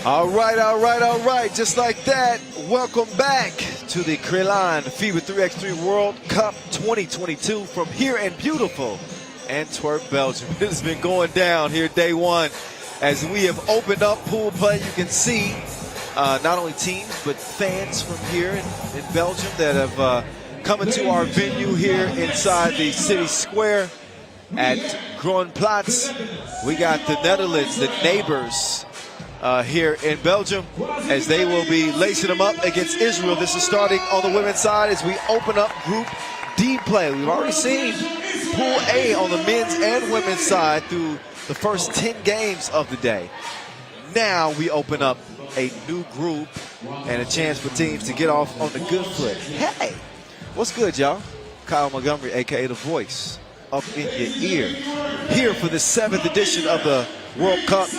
All right. Just like that, welcome back to the Crelan FIBA 3x3 World Cup 2022 from here in beautiful Antwerp, Belgium. It has been going down here day one as we have opened up pool play. You can see not only teams but fans from here in Belgium that have come into our venue here inside the city square at Groenplaats. We got the Netherlands, the neighbors, here in Belgium, as they will be lacing them up against Israel. This is starting on the women's side as we open up Group D play. We've already seen Pool A on the men's and women's side through the first 10 games of the day. Now we open up a new group and a chance for teams to get off on the good foot. Hey, what's good, y'all? Kyle Montgomery, a.k.a. The Voice, up in your ear, here for the 7th edition of the World Cup.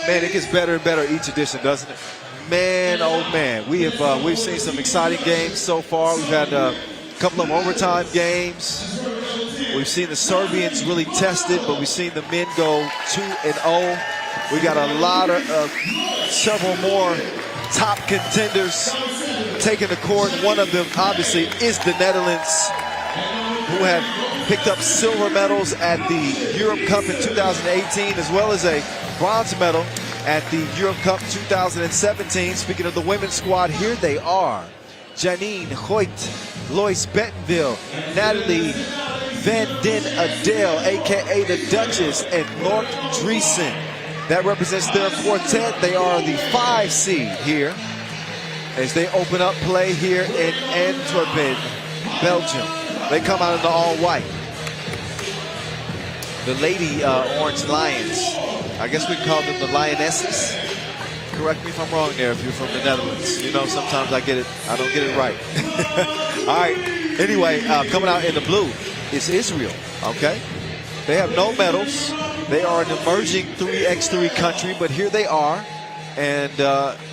Man, it gets better and better each edition, doesn't it? Man, oh man, we've seen some exciting games so far. We've had a couple of overtime games. We've seen the Serbians really tested, but we've seen the men go 2-0. We got a lot of several more top contenders taking the court. One of them, obviously, is the Netherlands, who have picked up silver medals at the Europe Cup in 2018, as well as a bronze medal at the Europe Cup 2017. Speaking of the women's squad, here they are. Janine Hoyt, Lois Bettenville, Natalie Van Den Adel, a.k.a. the Duchess, and Lork Driesen. That represents their quartet. They are the 5 seed here as they open up play here in Antwerp, Belgium. They come out in the all-white. The Lady Orange Lions, I guess we call them the Lionesses. Correct me if I'm wrong there if you're from the Netherlands. You know, sometimes I don't get it right. All right, anyway, coming out in the blue is Israel, okay? They have no medals. They are an emerging 3x3 country, but here they are. And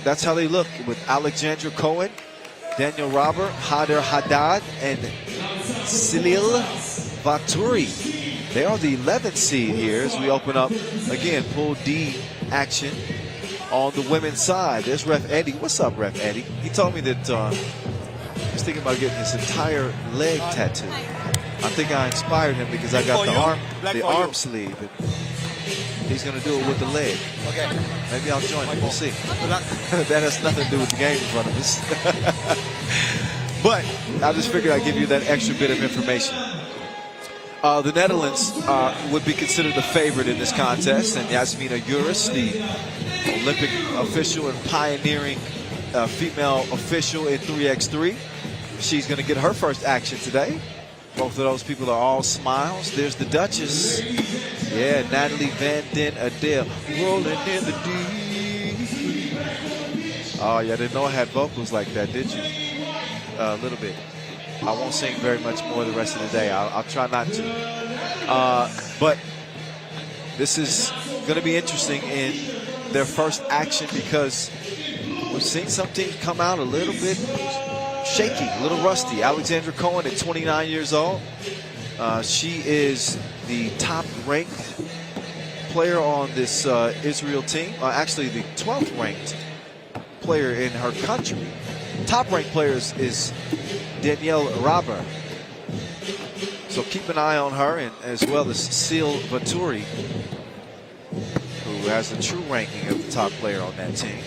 that's how they look, with Alexandra Cohen, Daniel Robert, Hader Haddad, and Silil Vaturi. They are the 11th seed here as we open up, again, Pool D action on the women's side. There's Ref Eddie. What's up, Ref Eddie? He told me that he's thinking about getting his entire leg tattooed. I think I inspired him because I got the arm sleeve. And he's going to do it with the leg. Okay. Maybe I'll join him. We'll see. That has nothing to do with the game in front of us. But I just figured I'd give you that extra bit of information. The Netherlands would be considered the favorite in this contest, and Yasmina Juris, the Olympic official and pioneering female official in 3x3. She's going to get her first action today. Both of those people are all smiles. There's the Duchess. Yeah, Natalie Van Den Adel. Rolling in the deep. Oh, yeah, didn't know I had vocals like that, did you? A little bit. I won't sing very much more the rest of the day. I'll try not to. But this is going to be interesting in their first action because we've seen some teams come out a little bit shaky, a little rusty. Alexandra Cohen at 29 years old. She is the top-ranked player on this Israel team. Actually, the 12th ranked player in her country. Top-ranked player is Danielle Raber. So keep an eye on her, and as well as Sil Vaturi, who has a true ranking of the top player on that team.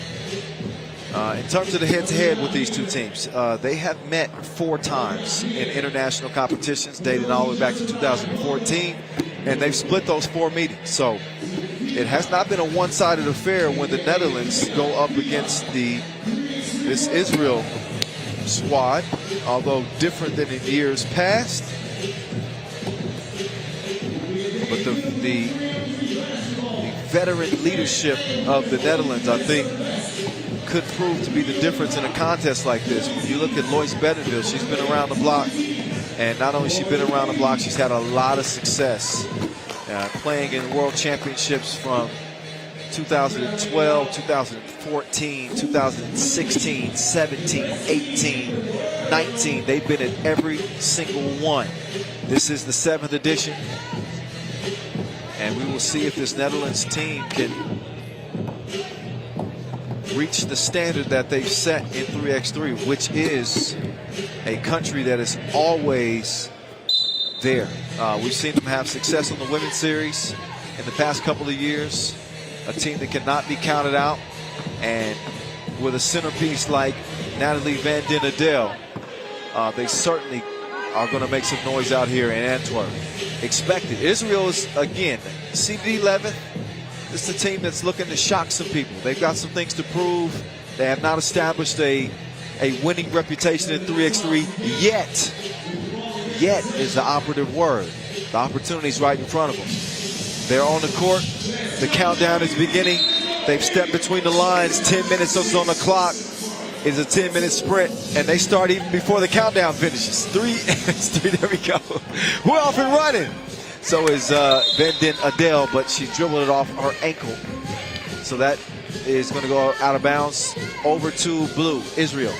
In terms of the head-to-head with these two teams, they have met 4 times in international competitions dating all the way back to 2014, and they've split those 4 meetings. So it has not been a one-sided affair when the Netherlands go up against this Israel squad, although different than in years past. But the veteran leadership of the Netherlands, I think, could prove to be the difference in a contest like this. When you look at Lois Bettenville, she's been around the block, and not only has she been around the block, she's had a lot of success playing in world championships from 2012, 2014, 2016, 17, 18, 19. They've been at every single one. This is the 7th edition, and we will see if this Netherlands team can reach the standard that they've set in 3x3, which is a country that is always there. We've seen them have success on the women's series in the past couple of years. A team that cannot be counted out, and with a centerpiece like Natalie Van Den Adel, they certainly are going to make some noise out here in Antwerp. Expected. Israel is, again, seeded 11th. This is a team that's looking to shock some people. They've got some things to prove. They have not established a winning reputation in 3x3 yet. Yet is the operative word. The opportunity's right in front of them. They're on the court. The countdown is beginning. They've stepped between the lines. 10 minutes on the clock. It's a 10-minute sprint, and they start even before the countdown finishes. Three, there we go. We're off and running. So is Van Den Adel, but she dribbled it off her ankle. So that is going to go out of bounds over to Blue, Israel.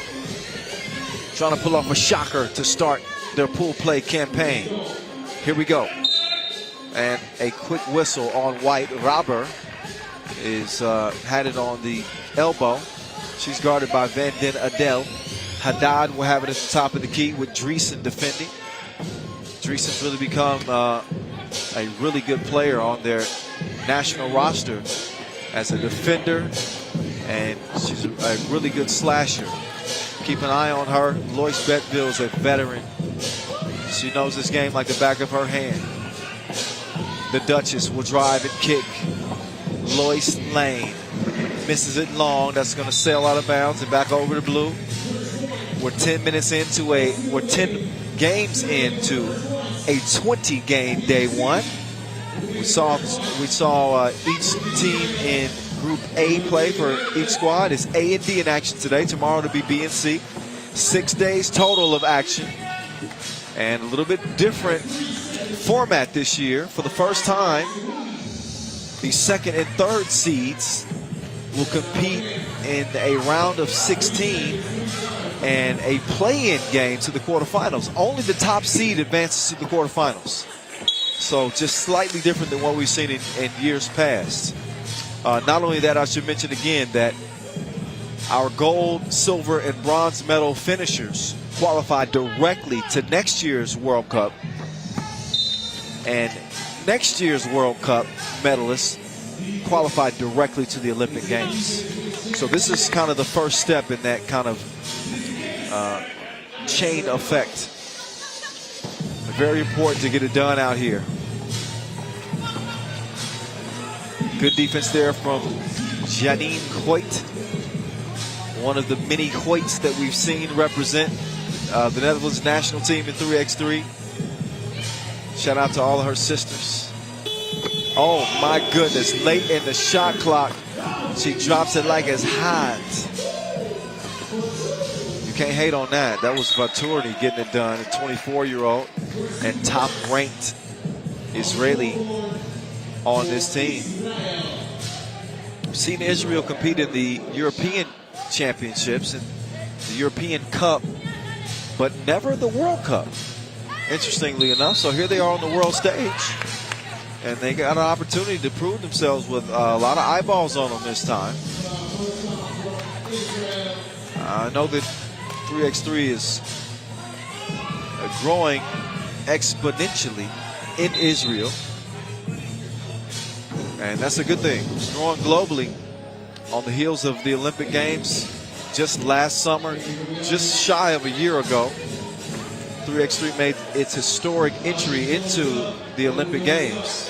Trying to pull off a shocker to start their pool play campaign. Here we go. And a quick whistle on White. Robber is had it on the elbow. She's guarded by Van Den Adel. Haddad will have it at the top of the key with Dreesen defending. Dreesen's really become a really good player on their national roster as a defender, and she's a really good slasher. Keep an eye on her. Lois Betteville is a veteran. She knows this game like the back of her hand. The Duchess will drive and kick. Lois Lane misses it long. That's going to sail out of bounds and back over to Blue. We're 10 games into a 20-game day one. We saw each team in Group A play for each squad. It's A and D in action today. Tomorrow to be B and C. 6 days total of action, and a little bit different format this year. For the first time, the second and third seeds will compete in a round of 16 and a play-in game to the quarterfinals. Only the top seed advances to the quarterfinals. So just slightly different than what we've seen in years past. Not only that, I should mention again that our gold, silver, and bronze medal finishers qualify directly to next year's World Cup. And next year's World Cup medalists qualified directly to the Olympic Games. So this is kind of the first step in that kind of chain effect. Very important to get it done out here. Good defense there from Janine Hoyt, one of the many Hoyts that we've seen represent the Netherlands national team in 3x3. Shout out to all of her sisters. Oh my goodness, late in the shot clock, she drops it like it's hot. You can't hate on that. That was Vaturni getting it done, a 24-year-old and top-ranked Israeli on this team. We've seen Israel compete in the European Championships and the European Cup, but never the World Cup, interestingly enough. So here they are on the world stage, and they got an opportunity to prove themselves with a lot of eyeballs on them this time. I know that 3x3 is growing exponentially in Israel, and that's a good thing. It's growing globally on the heels of the Olympic Games just last summer, just shy of a year ago. 3x3 made its historic entry into the Olympic Games.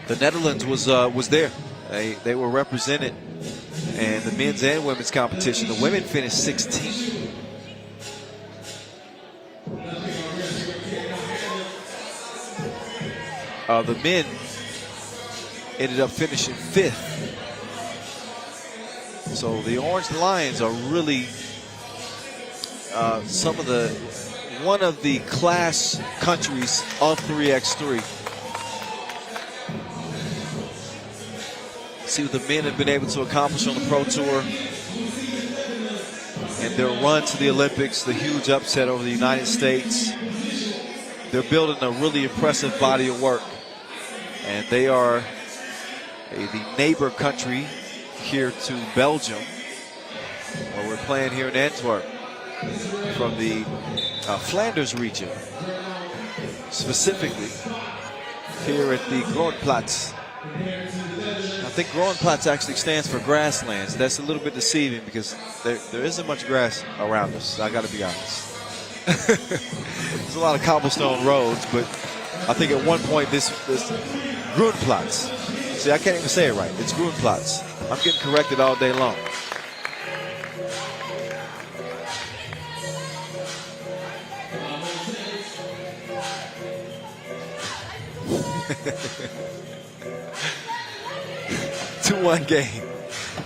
The Netherlands was there. They were represented in the men's and women's competition. The women finished 16th. The men ended up finishing 5th. So the Orange Lions are really one of the class countries of 3x3. See what the men have been able to accomplish on the Pro Tour and their run to the Olympics, the huge upset over the United States. They're building a really impressive body of work, and they are the neighbor country here to Belgium, where we're playing here in Antwerp, from the Flanders region, specifically here at the Grondplatz. I think Grondplatz actually stands for grasslands. That's a little bit deceiving because there isn't much grass around us, I got to be honest. There's a lot of cobblestone roads, but I think at one point this Grondplatz. See, I can't even say it right. It's Grondplatz. I'm getting corrected all day long. Two-one game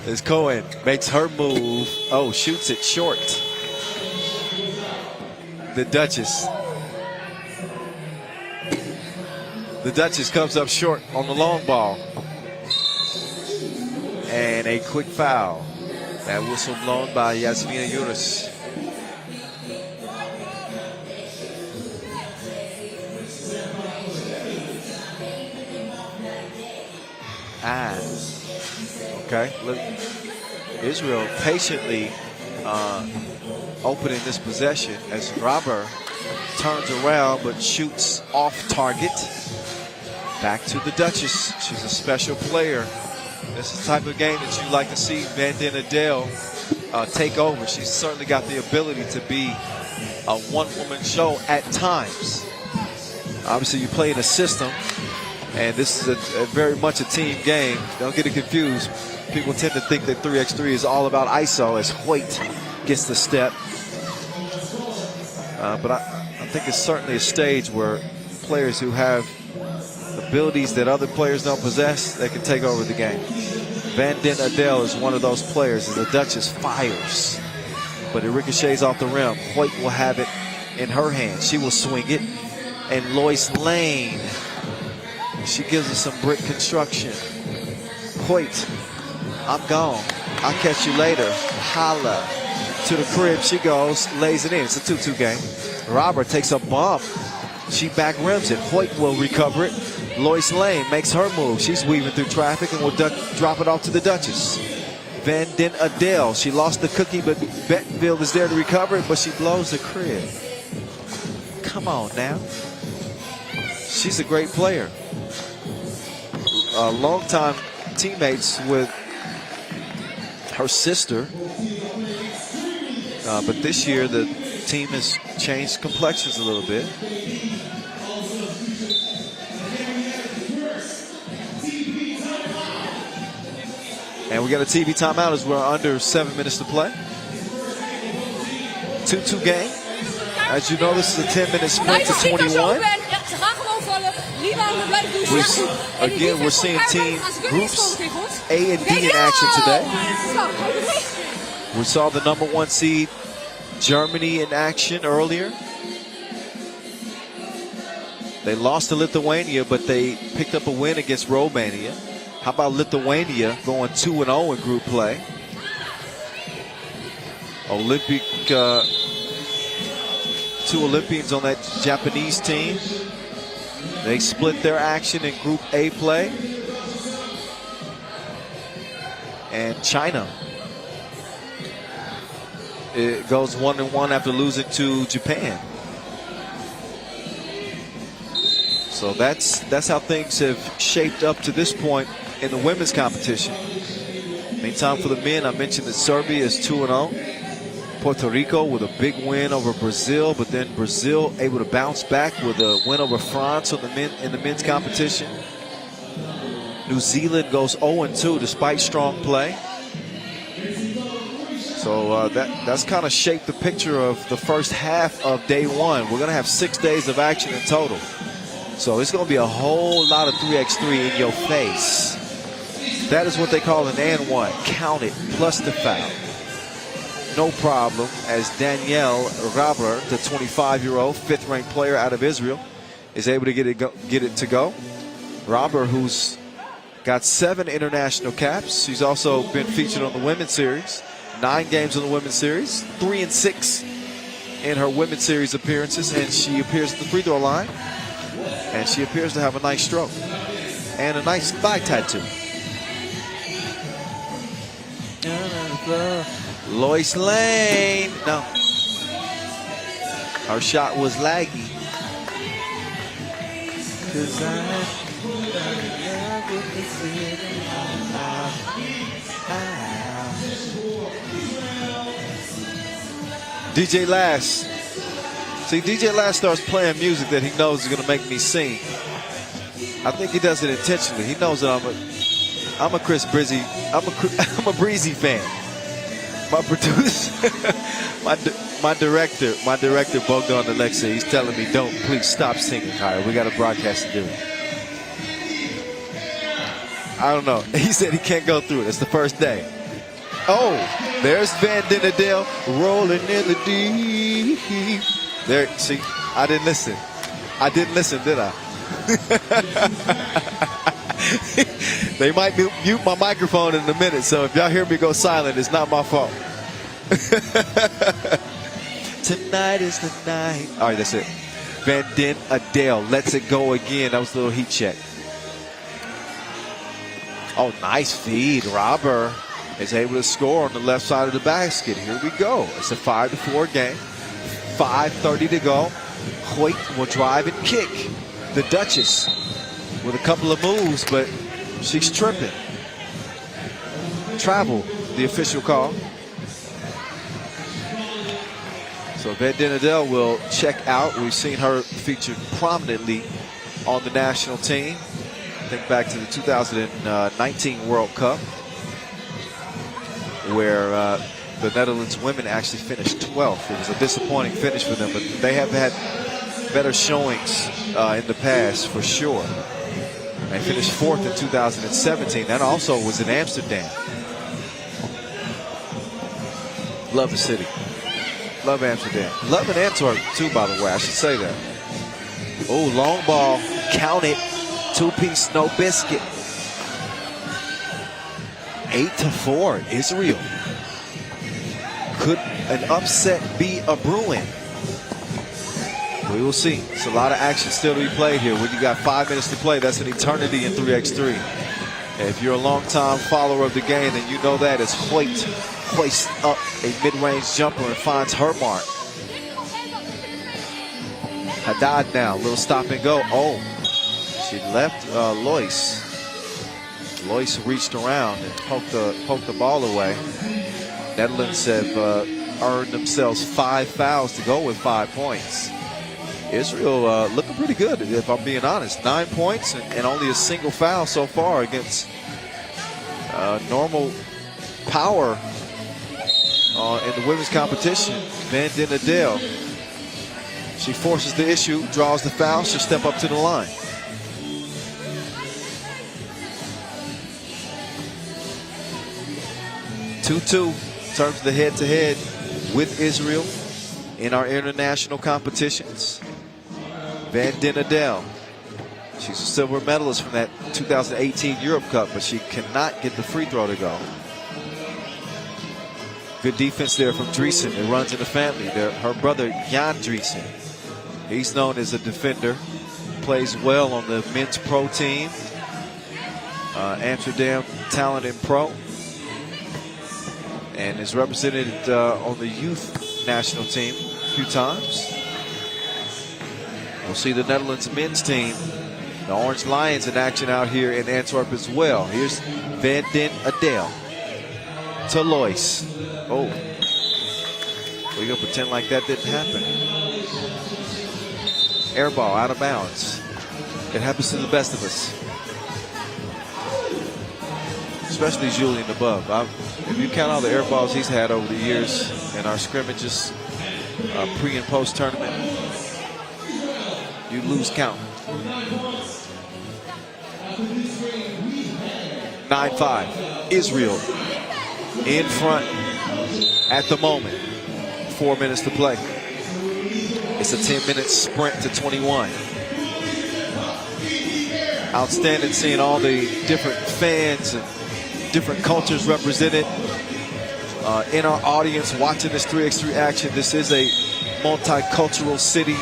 as Cohen makes her move. Oh, shoots it short. The Duchess. The Duchess comes up short on the long ball. And a quick foul. That whistle blown by Yasmina Yunus. Okay. Look, Israel patiently opening this possession as Robert turns around but shoots off target. Back to the Duchess. She's a special player. This is the type of game that you like to see Van Den Adel take over. She's certainly got the ability to be a one-woman show at times. Obviously, you play in a system, and this is a very much a team game. Don't get it confused. People tend to think that 3x3 is all about ISO as Hoyt gets the step. But I think it's certainly a stage where players who have abilities that other players don't possess, they can take over the game. Van Den Adel is one of those players as the Duchess fires, but it ricochets off the rim. Hoyt will have it in her hand. She will swing it. And Lois Lane, she gives us some brick construction. Hoyt, I'm gone. I'll catch you later. Holla. To the crib she goes, lays it in. It's a 2-2 game. Robert takes a bump. She back rims it. Hoyt will recover it. Lois Lane makes her move. She's weaving through traffic and will drop it off to the Duchess. Van Den Adel, she lost the cookie, but Bettenville is there to recover it, but she blows the crib. Come on now. She's a great player. Longtime teammates with her sister. But this year the team has changed complexions a little bit. And we got a TV timeout as we're under 7 minutes to play. 2-2 game. As you know, this is a 10-minute sprint to 21. Again, we're seeing team groups A and B in action today. We saw the #1 seed Germany in action earlier. They lost to Lithuania, but they picked up a win against Romania. How about Lithuania going 2-0 in group play? Olympic, 2 Olympians on that Japanese team. They split their action in Group A play. And China, it goes 1-1 after losing to Japan. So that's how things have shaped up to this point in the women's competition. Meantime, for the men, I mentioned that Serbia is 2-0. Puerto Rico with a big win over Brazil, but then Brazil able to bounce back with a win over France on in the men's competition. New Zealand goes 0-2 despite strong play. So that's kind of shaped the picture of the first half of day one. We're going to have 6 days of action in total. So it's going to be a whole lot of 3x3 in your face. That is what they call an and one. Count it, plus the foul. No problem, as Danielle Raber, the 25-year-old, 5th-ranked player out of Israel, is able to get it to go. Raber, who's got 7 international caps. She's also been featured on the women's series. 9 games in the women's series. 3-6 in her women's series appearances, and she appears at the free throw line. And she appears to have a nice stroke and a nice thigh tattoo. Lois Lane. No. Her shot was laggy. 'Cause DJ Last. See, DJ Last starts playing music that he knows is going to make me sing. I think he does it intentionally. He knows that I'm a Chris Breezy. I'm a Breezy fan. My producer, my director, Bogdan Alexa, he's telling me, please stop singing, Kyle. We got a broadcast to do. I don't know. He said he can't go through it. It's the first day. Oh, there's Van Dynendale rolling in the deep. There, see, I didn't listen. Did I? They might mute my microphone in a minute, so if y'all hear me go silent, it's not my fault. Tonight is the night. All right, that's it. Van Dynendale lets it go again. That was a little heat check. Oh, nice feed. Robber is able to score on the left side of the basket. Here we go. It's a 5-4 game. 5:30 to go. Hoyt will drive and kick. The Duchess with a couple of moves, but she's tripping. Travel, the official call. So Van Dynendale will check out. We've seen her featured prominently on the national team. Think back to the 2019 World Cup, where the Netherlands women actually finished 12th. It was a disappointing finish for them, but they have had better showings in the past for sure. They finished 4th in 2017. That also was in Amsterdam. Love the city. Love Amsterdam. Love in Antwerp too, by the way. I should say that. Oh, long ball. Count it. Two-piece, no biscuit. 8-4, Israel. Could an upset be a brewing? We will see. It's a lot of action still to be played here. When you got 5 minutes to play, that's an eternity in 3x3. And if you're a long-time follower of the game, then you know that as Hoyt hoists up a mid-range jumper and finds her mark. Haddad now, little stop and go. Oh, she left Lois. Lois reached around and poked the ball away. Netherlands have earned themselves 5 fouls to go with 5 points. Israel looking pretty good, if I'm being honest. 9 points and only a single foul so far against normal power in the women's competition. Van Dynendale. She forces the issue, draws the foul. She'll step up to the line. Two-two in terms of the head-to-head with Israel in our international competitions. Van Dynendale. She's a silver medalist from that 2018 Europe Cup, but she cannot get the free throw to go. Good defense there from Driesen. It runs in the family. Her brother, Jan Driesen. He's known as a defender. Plays well on the men's pro team. Amsterdam Talent and Pro. And is represented on the youth national team a few times. We'll see the Netherlands men's team, the Orange Lions, in action out here in Antwerp as well. Here's Van Dynendale to Lois. Oh, we're going to pretend like that didn't happen. Air ball out of bounds. It happens to the best of us. Especially Julian above. If you count all the air balls he's had over the years in our scrimmages, pre and post tournament, you lose count. 9-5. Israel in front at the moment. 4 minutes to play. It's a 10-minute sprint to 21. Outstanding seeing all the different fans and different cultures represented in our audience watching this 3x3 action. This is a multicultural city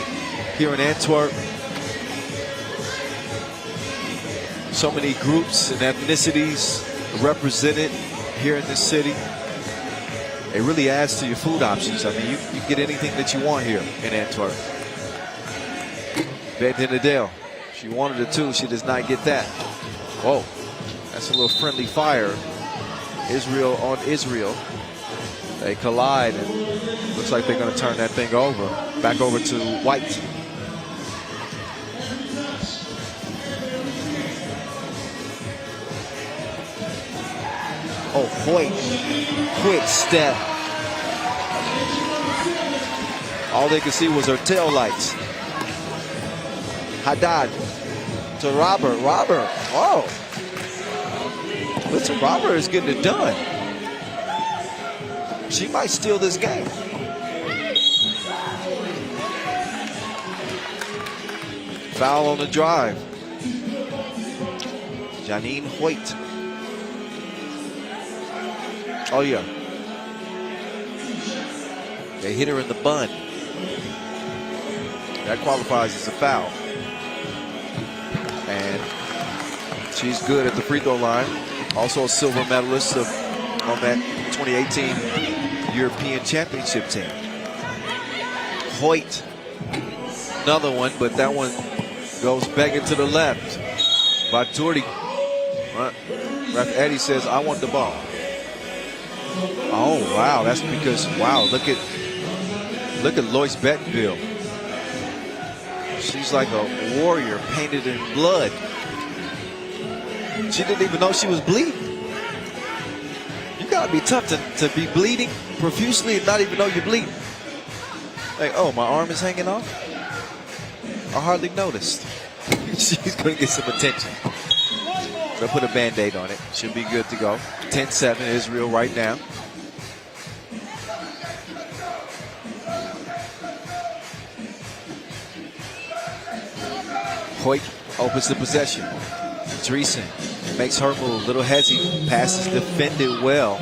here in Antwerp. So many groups and ethnicities represented here in this city, it really adds to your food options. I mean, you get anything that you want here in Antwerp. Van den Adel, she wanted it too. She does not get that. Whoa, that's a little friendly fire. Israel on Israel. They collide, and looks like they're going to turn that thing over. Back over to White. Oh, Hoyt, quick step. All they could see was her tail lights. Haddad to Robert. Robert, oh. Listen, Robert is getting it done. She might steal this game. Foul on the drive. Janine Hoyt. Oh, yeah. They hit her in the bun. That qualifies as a foul. And she's good at the free throw line. Also a silver medalist on that 2018 European Championship team. Hoyt. Another one, but that one goes begging to the left. Baturdi. Ref Eddie says, I want the ball. Oh, wow, that's because, wow, look at Lois Bettenville. She's like a warrior painted in blood. She didn't even know she was bleeding. You gotta be tough to be bleeding profusely and not even know you're bleeding. Like, oh, my arm is hanging off? I hardly noticed. She's gonna get some attention. They'll put a Band-Aid on it. Should be good to go. 10-7 Israel right now. Hoyt opens the possession. Dreesen makes her move. Little hezzy. Pass is defended well.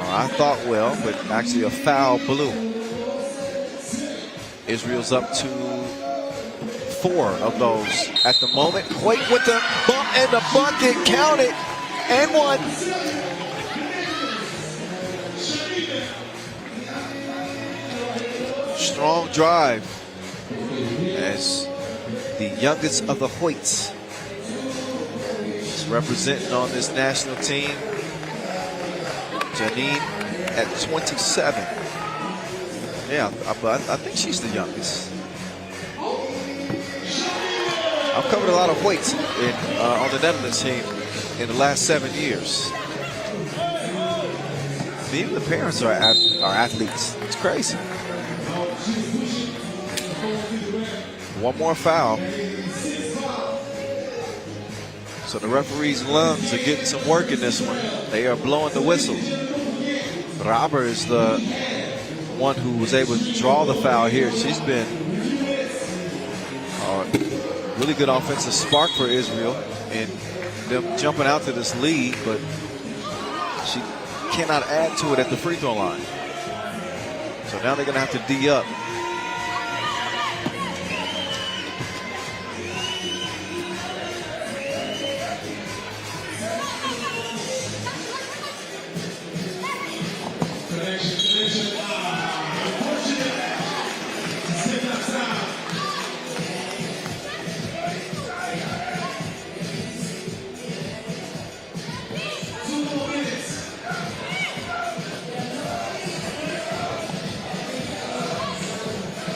I thought well, but actually a foul blew. Israel's up to 4 of those at the moment. Hoyt with the bump and the bucket. Count it. And one. Strong drive as the youngest of the Hoyts is representing on this national team. Janine at 27. Yeah, I think she's the youngest. I've covered a lot of Hoyts on the Netherlands team in the last 7 years. Even the parents are athletes. It's crazy. One more foul. So the referee's lungs are getting some work in this one. They are blowing the whistle. Robert is the one who was able to draw the foul here. She's been really good offensive spark for Israel and them jumping out to this lead, but she cannot add to it at the free throw line. So now they're going to have to D up.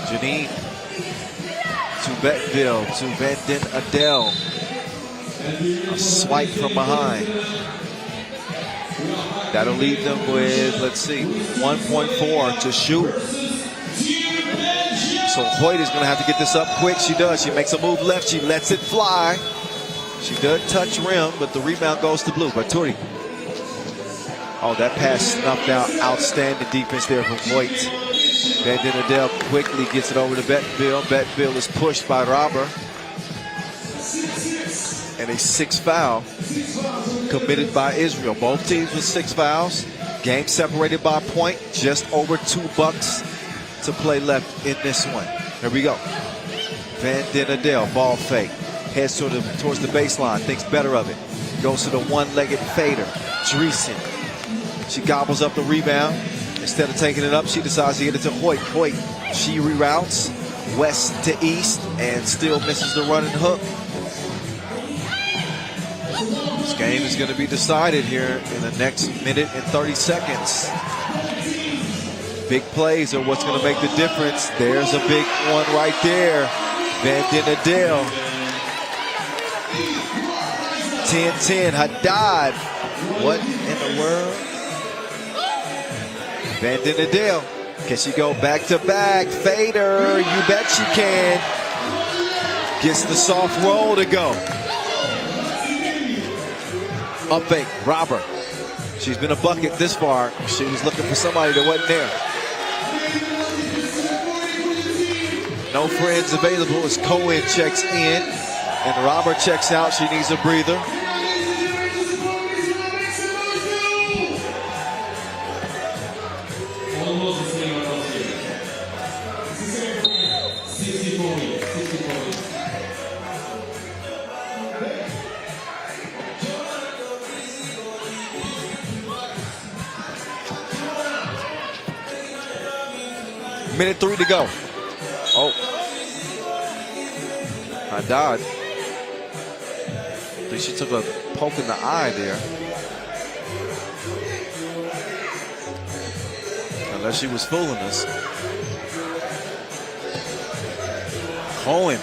Janine to Bettenville to Van den Adel. A swipe from behind. That'll leave them with, let's see, 1.4 to shoot. So Hoyt is going to have to get this up quick. She does. She makes a move left. She lets it fly. She does touch rim, but the rebound goes to blue. Baturdi. Oh, that pass snuffed out. Outstanding defense there from Hoyt. Van den Adel quickly gets it over to Bettenville. Bettenville is pushed by Robert. And a 6th foul committed by Israel. Both teams with 6 fouls. Game separated by a point. Just over 2 bucks to play left in this one. Here we go. Van den Adel, ball fake. Heads towards the baseline. Thinks better of it. Goes to the one-legged fader. Dreesen She gobbles up the rebound. Instead of taking it up, she decides to get it to Hoyt. Hoyt, she reroutes west to east and still misses the running hook. This game is going to be decided here in the next minute and 30 seconds. Big plays are what's going to make the difference. There's a big one right there. Van Den Adel. 10-10. Haddad. What in the world? Van Den Adel. Can she go back to back? Fader. You bet she can. Gets the soft roll to go. Up fake. Robber. She's been a bucket this far. She was looking for somebody that wasn't there. No friends available as Cohen checks in and Robert checks out. She needs a breather. Minute 3 to go. Oh. Haddad. I think she took a poke in the eye there. Unless she was fooling us. Cohen.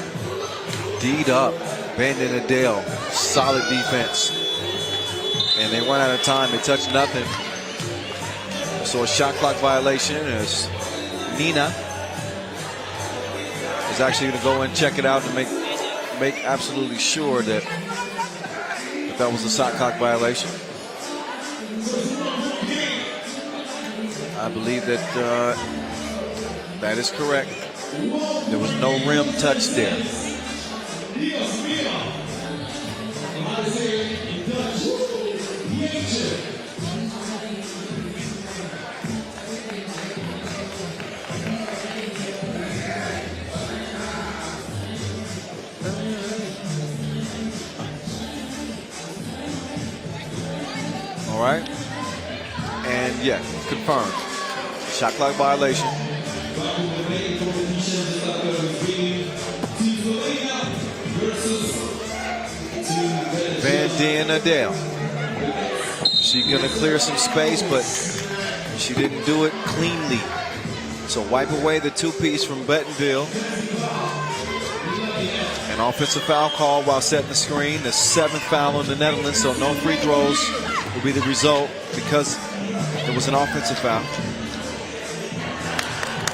D'd up. Van Den Adel. Solid defense. And they run out of time. They touch nothing. So a shot clock violation as Nina is actually going to go and check it out and make absolutely sure that that was a shot clock violation. I believe that that is correct. There was no rim touch there. All right, and yeah, confirmed. Shot clock violation. Van Den Adel. She's gonna clear some space, but she didn't do it cleanly. So wipe away the two-piece from Bettenville. An offensive foul call while setting the screen. The 7th foul on the Netherlands, so no free throws will be the result because it was an offensive foul.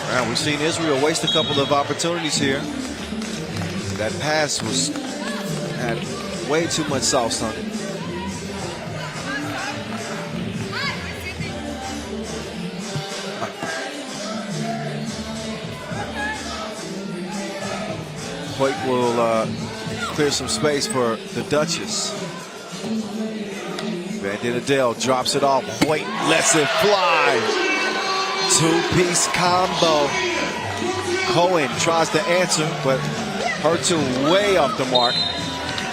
All right, we've seen Israel waste a couple of opportunities here. That pass had way too much sauce on it. Hoyt will clear some space for the Duchess. Van Den Adel drops it off. Hoyt lets it fly. Two-piece combo. Cohen tries to answer, but her two way off the mark.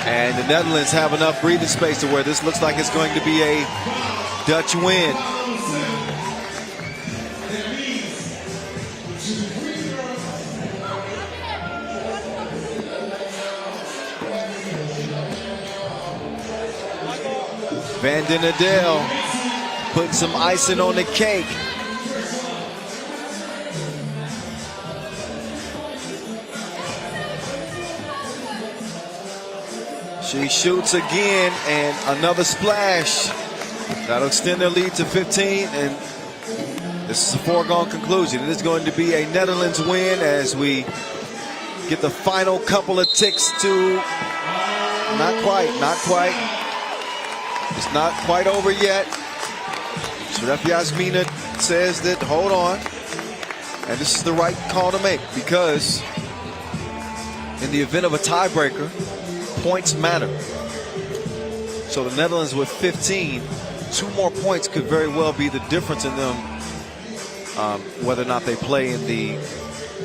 And the Netherlands have enough breathing space to where this looks like it's going to be a Dutch win. Van Den Adel putting some icing on the cake. She shoots again and another splash. That'll extend their lead to 15, and this is a foregone conclusion. It is going to be a Netherlands win as we get the final couple of ticks to not quite. It's not quite over yet. Shref Yasmina says that, hold on. And this is the right call to make because in the event of a tiebreaker, points matter. So the Netherlands with 15, 2 more points could very well be the difference in them whether or not they play in the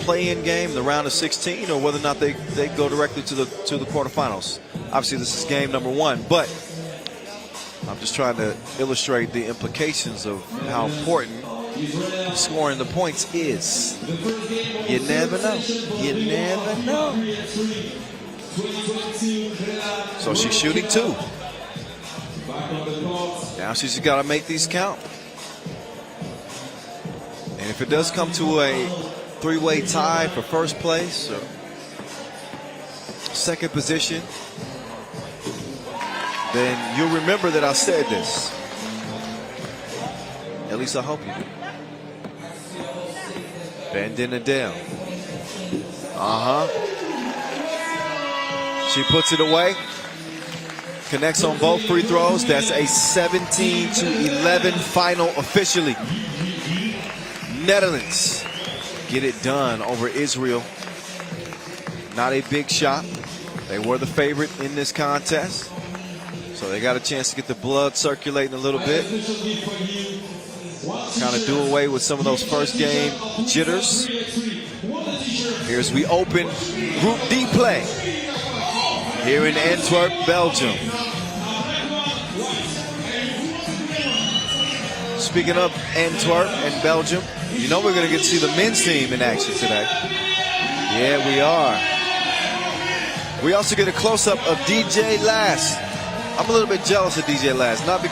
play-in game, the round of 16, or whether or not they go directly to the quarterfinals. Obviously, this is game number 1, but I'm just trying to illustrate the implications of how important scoring the points is. You never know. You never know. So she's shooting 2. Now she's got to make these count. And if it does come to a 3-way tie for first place or second position, then you'll remember that I said this. At least I hope you do. Bending it down. She puts it away. Connects on both free throws. That's a 17-11 final officially. Netherlands get it done over Israel. Not a big shot. They were the favorite in this contest. So they got a chance to get the blood circulating a little bit. Kind of do away with some of those first game jitters. Here's we open Group D play here in Antwerp, Belgium. Speaking of Antwerp and Belgium, you know we're going to get to see the men's team in action today. Yeah, we are. We also get a close-up of DJ Last. I'm a little bit jealous of DJ Last, not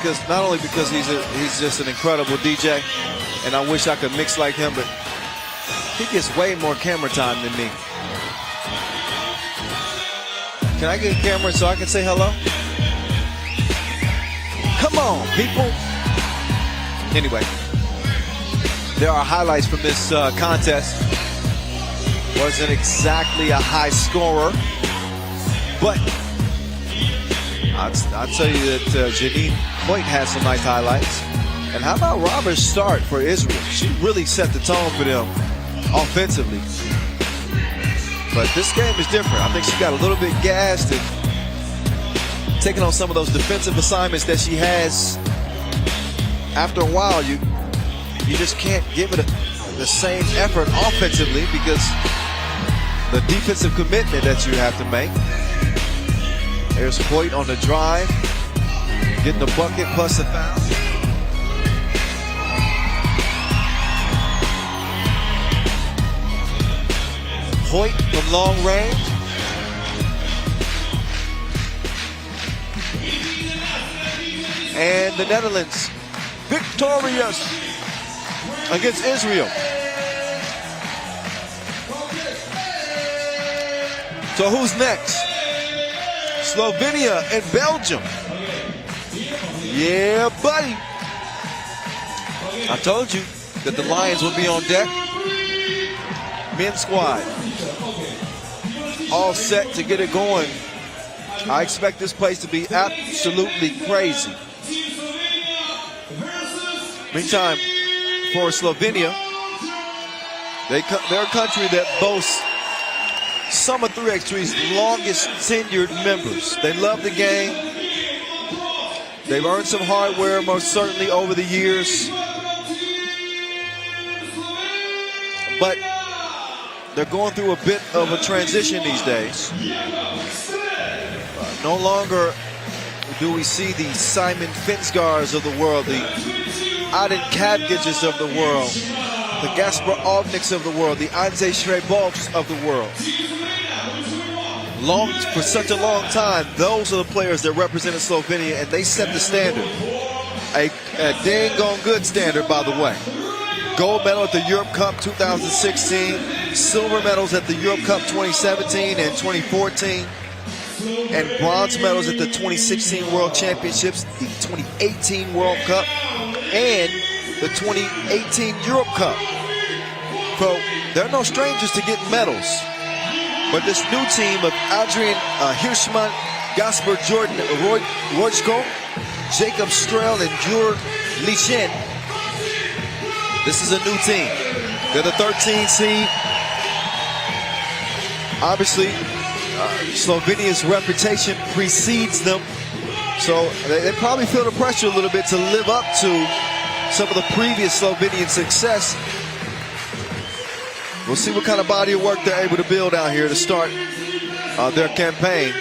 only because he's just an incredible DJ, and I wish I could mix like him, but he gets way more camera time than me. Can I get a camera so I can say hello? Come on, people. Anyway, there are highlights from this contest. Wasn't exactly a high scorer, but I'll tell you that Janine Hoyt has some nice highlights. And how about Robert's start for Israel? She really set the tone for them offensively. But this game is different. I think she got a little bit gassed and taking on some of those defensive assignments that she has. After a while, you just can't give it the same effort offensively because the defensive commitment that you have to make. There's Hoyt on the drive, getting the bucket plus a foul. Hoyt from long range. And the Netherlands victorious against Israel. So who's next? Slovenia and Belgium. Yeah, buddy. I told you that the Lions would be on deck. Men's squad all set to get it going. I expect this place to be absolutely crazy. Meantime, for Slovenia, they're a country that boasts some of 3x3's longest tenured members. They love the game. They've earned some hardware most certainly over the years. But they're going through a bit of a transition these days. No longer do we see the Simon Finsgars of the world, the Aden Kavgiches of the world, the Gasper Ovniks of the world, the Anze Shrebovs of the world. For such a long time, those are the players that represented Slovenia, and they set the standard. A dang on good standard, by the way. Gold medal at the Europe Cup 2016, silver medals at the Europe Cup 2017 and 2014, and bronze medals at the 2016 World Championships, the 2018 World Cup, and the 2018 Europe Cup. So they're no strangers to getting medals. But this new team of Adrian Hirschman, Gasper Jordan Rojko, Jacob Strel, and Jur Lichen, this is a new team. They're the 13th seed. Obviously, Slovenia's reputation precedes them. So they probably feel the pressure a little bit to live up to some of the previous Slovenian success. We'll see what kind of body of work they're able to build out here to start their campaign.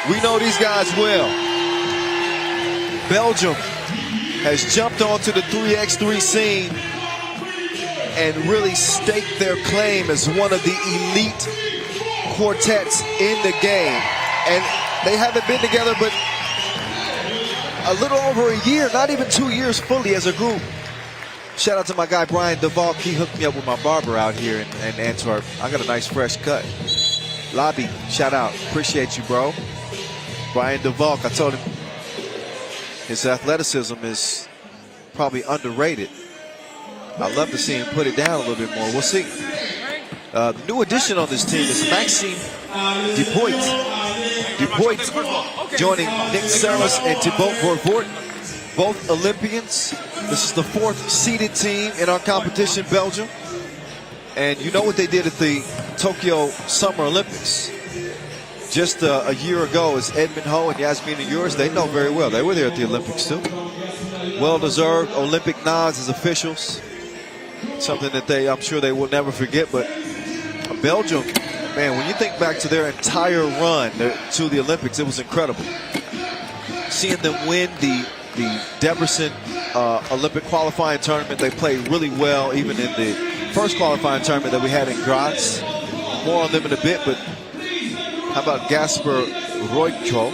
We know these guys well. Belgium has jumped onto the 3x3 scene and really staked their claim as one of the elite quartets in the game. And they haven't been together but a little over a year, not even 2 years fully as a group. Shout out to my guy Brian DeValk. He hooked me up with my barber out here in Antwerp. I got a nice fresh cut. Lobby, shout out. Appreciate you, bro. Brian DeValk, I told him his athleticism is probably underrated. I'd love to see him put it down a little bit more. We'll see. The new addition on this team is Maxime Dupoit. Dupoit joining Nick Saras and Thibaut Vervoort, both Olympians. This is the 4th seeded team in our competition, Belgium. And you know what they did at the Tokyo Summer Olympics. Just a year ago, is Edmund Ho and Yasmina Ures. They know very well. They were there at the Olympics too. Well-deserved Olympic nods as officials. Something that I'm sure they will never forget. But Belgium, man, when you think back to their entire run to the Olympics, it was incredible. Seeing them win the Debrecen Olympic qualifying tournament, they played really well, even in the first qualifying tournament that we had in Graz. More on them in a bit, but how about Gasper Rojko?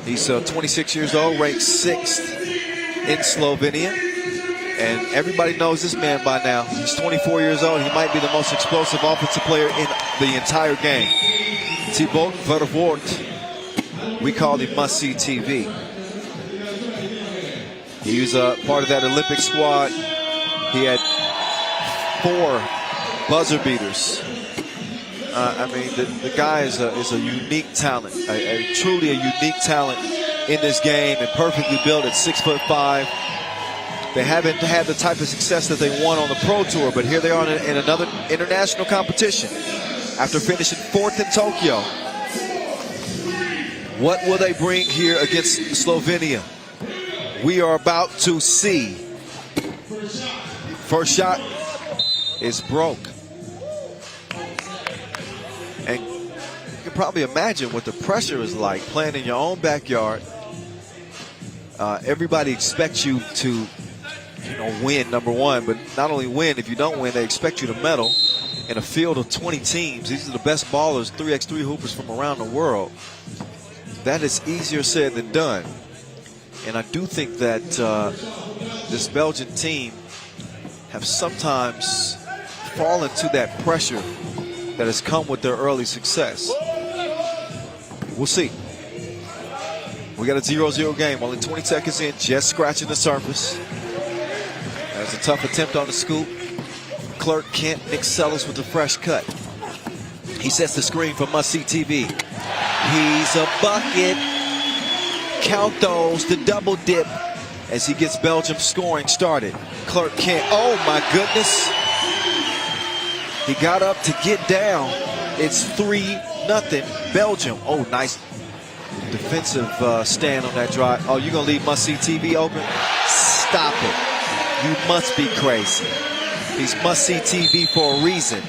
He's 26 years old, ranked 6th in Slovenia. And everybody knows this man by now. He's 24 years old. He might be the most explosive offensive player in the entire game. Thibaut Vervoort, we call him must-see TV. He was part of that Olympic squad. He had 4 buzzer beaters. I mean, the guy is a unique talent, truly a unique talent in this game, and perfectly built at 6'5". They haven't had the type of success that they won on the Pro Tour, but here they are in another international competition after finishing 4th in Tokyo. What will they bring here against Slovenia? We are about to see. First shot is broke. And you can probably imagine what the pressure is like playing in your own backyard. Everybody expects you to win, number one, but not only win, if you don't win, they expect you to medal in a field of 20 teams. These are the best ballers, 3x3 hoopers from around the world. That is easier said than done. And I do think that this Belgian team have sometimes fallen to that pressure that has come with their early success. We'll see. We got a 0-0 game, only 20 seconds in, just scratching the surface. That's a tough attempt on the scoop. Clark Kent, Nick Sellis with the fresh cut. He sets the screen for must-see TV. He's a bucket. Count those, the double dip as he gets Belgium scoring started. Clark Kent, oh my goodness. He got up to get down. It's 3-0 Belgium. Oh, nice defensive stand on that drive. Oh, you're going to leave must-see TV open? Stop it. You must be crazy. He's must-see TV for a reason.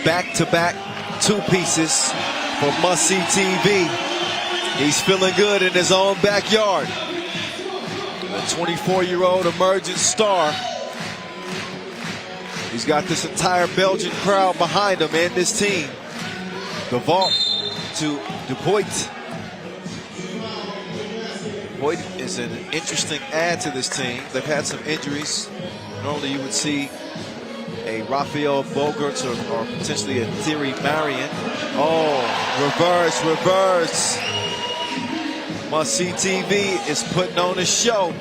Back-to-back 2 pieces for must-see TV. He's feeling good in his own backyard. A 24-year-old emerging star. He's got this entire Belgian crowd behind him and this team. The vault to Dupoit. Dupoit is an interesting add to this team. They've had some injuries. Normally you would see a Raphael Bogerts or potentially a Thierry Marion. Oh, reverse. Must-see TV is putting on a show.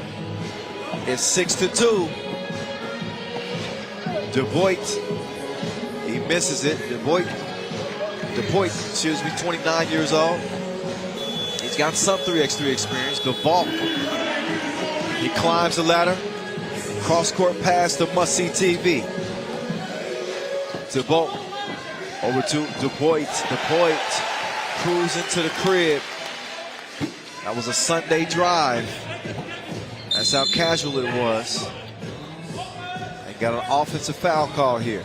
It's 6-2. Dupoit, he misses it. Dupoit, excuse me, 29 years old. He's got some 3x3 experience. The vault. He climbs the ladder. Cross-court pass to must-see TV. Thibaut over to Dupoit. Dupoit cruising to the crib. That was a Sunday drive. That's how casual it was. And got an offensive foul call here.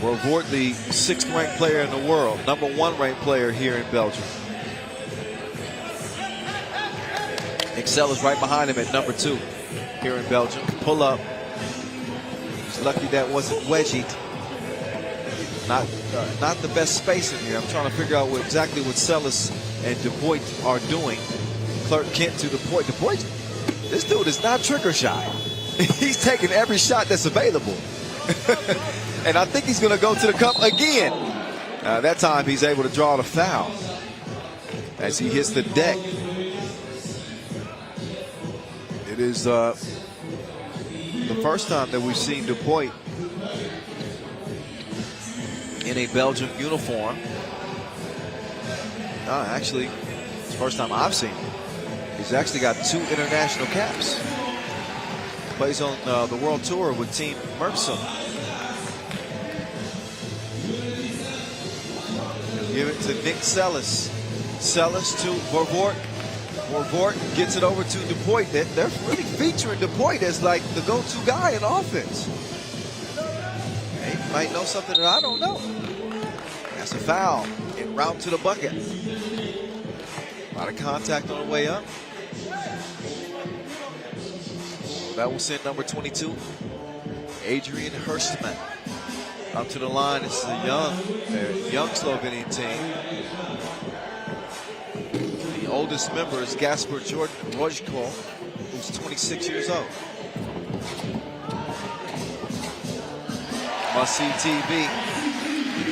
Vervoort, the 6th ranked player in the world, number 1 ranked player here in Belgium. Excel is right behind him at number 2 here in Belgium. Pull up. He's lucky that wasn't wedgied. Not the best spacing here. I'm trying to figure out exactly what Sellis and De Boit are doing. Clark Kent to De Boit. De Boit, this dude is not trigger shy. He's taking every shot that's available. And I think he's going to go to the cup again. That time he's able to draw the foul as he hits the deck. It is the first time that we've seen De Boit in a Belgian uniform. Actually, it's the first time I've seen him. He's actually got 2 international caps. Plays on the World Tour with Team Merckxem. Give it to Nick Sellis. Sellis to Vervoort. Vervoort gets it over to De Boit. They're really featuring De Boit as like the go-to guy in offense. He might know something that I don't know. That's a foul en route to the bucket. A lot of contact on the way up. That will send number 22, Adrian Hirschman, up to the line. It's the young Slovenian team. The oldest member is Gasper Rojko, who's 26 years old. Must see TV.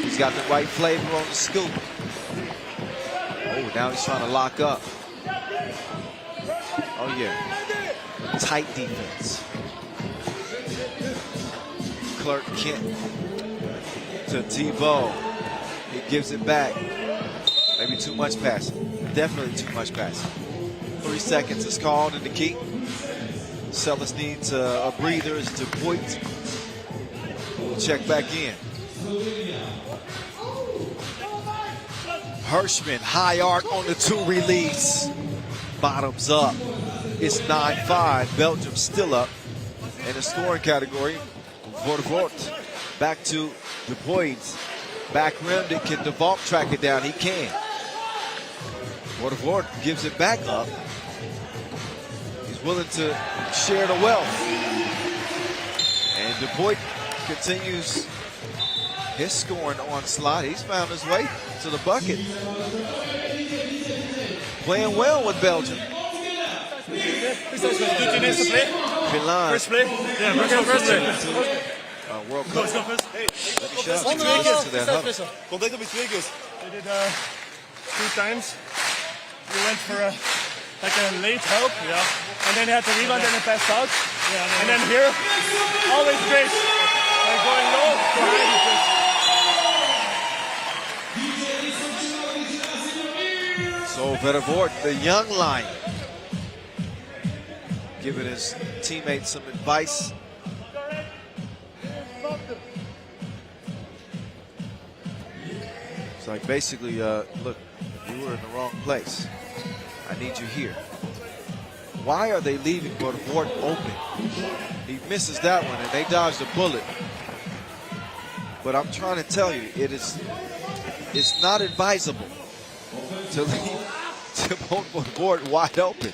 He's got the right flavor on the scoop. Oh, now he's trying to lock up. Oh, yeah. Tight defense. Clark Kent to Tebow. He gives it back. Maybe too much passing. Definitely too much passing. 3 seconds is called in the key. Sellis needs a breather as De Boit. We'll check back in. Hirschman, high arc on the 2 release. Bottoms up. It's 9-5. Belgium still up. In the scoring category, Vervoort back to De Boit. Back rimmed it. Can DeValk track it down? He can. Vervoort gives it back up. He's willing to share the wealth. And De Boit continues his scoring onslaught. He's found his way to the bucket. Playing well with Belgium. Crelan. First play? Yeah, first play. World Cup. Hey, Let me shout out to that huddle. Komt echt op je 2 keer. We did 2 times. We went for a late help. Yeah. And then he had to rebound and then pass out. Yeah, and then here, always great. Going low, So Vervoort, the young lion, giving his teammates some advice. It's like basically, look, you were in the wrong place. I need you here. Why are they leaving Vervoort open? He misses that one and they dodged a bullet. But I'm trying to tell you, it's not advisable to leave Vervoort wide open.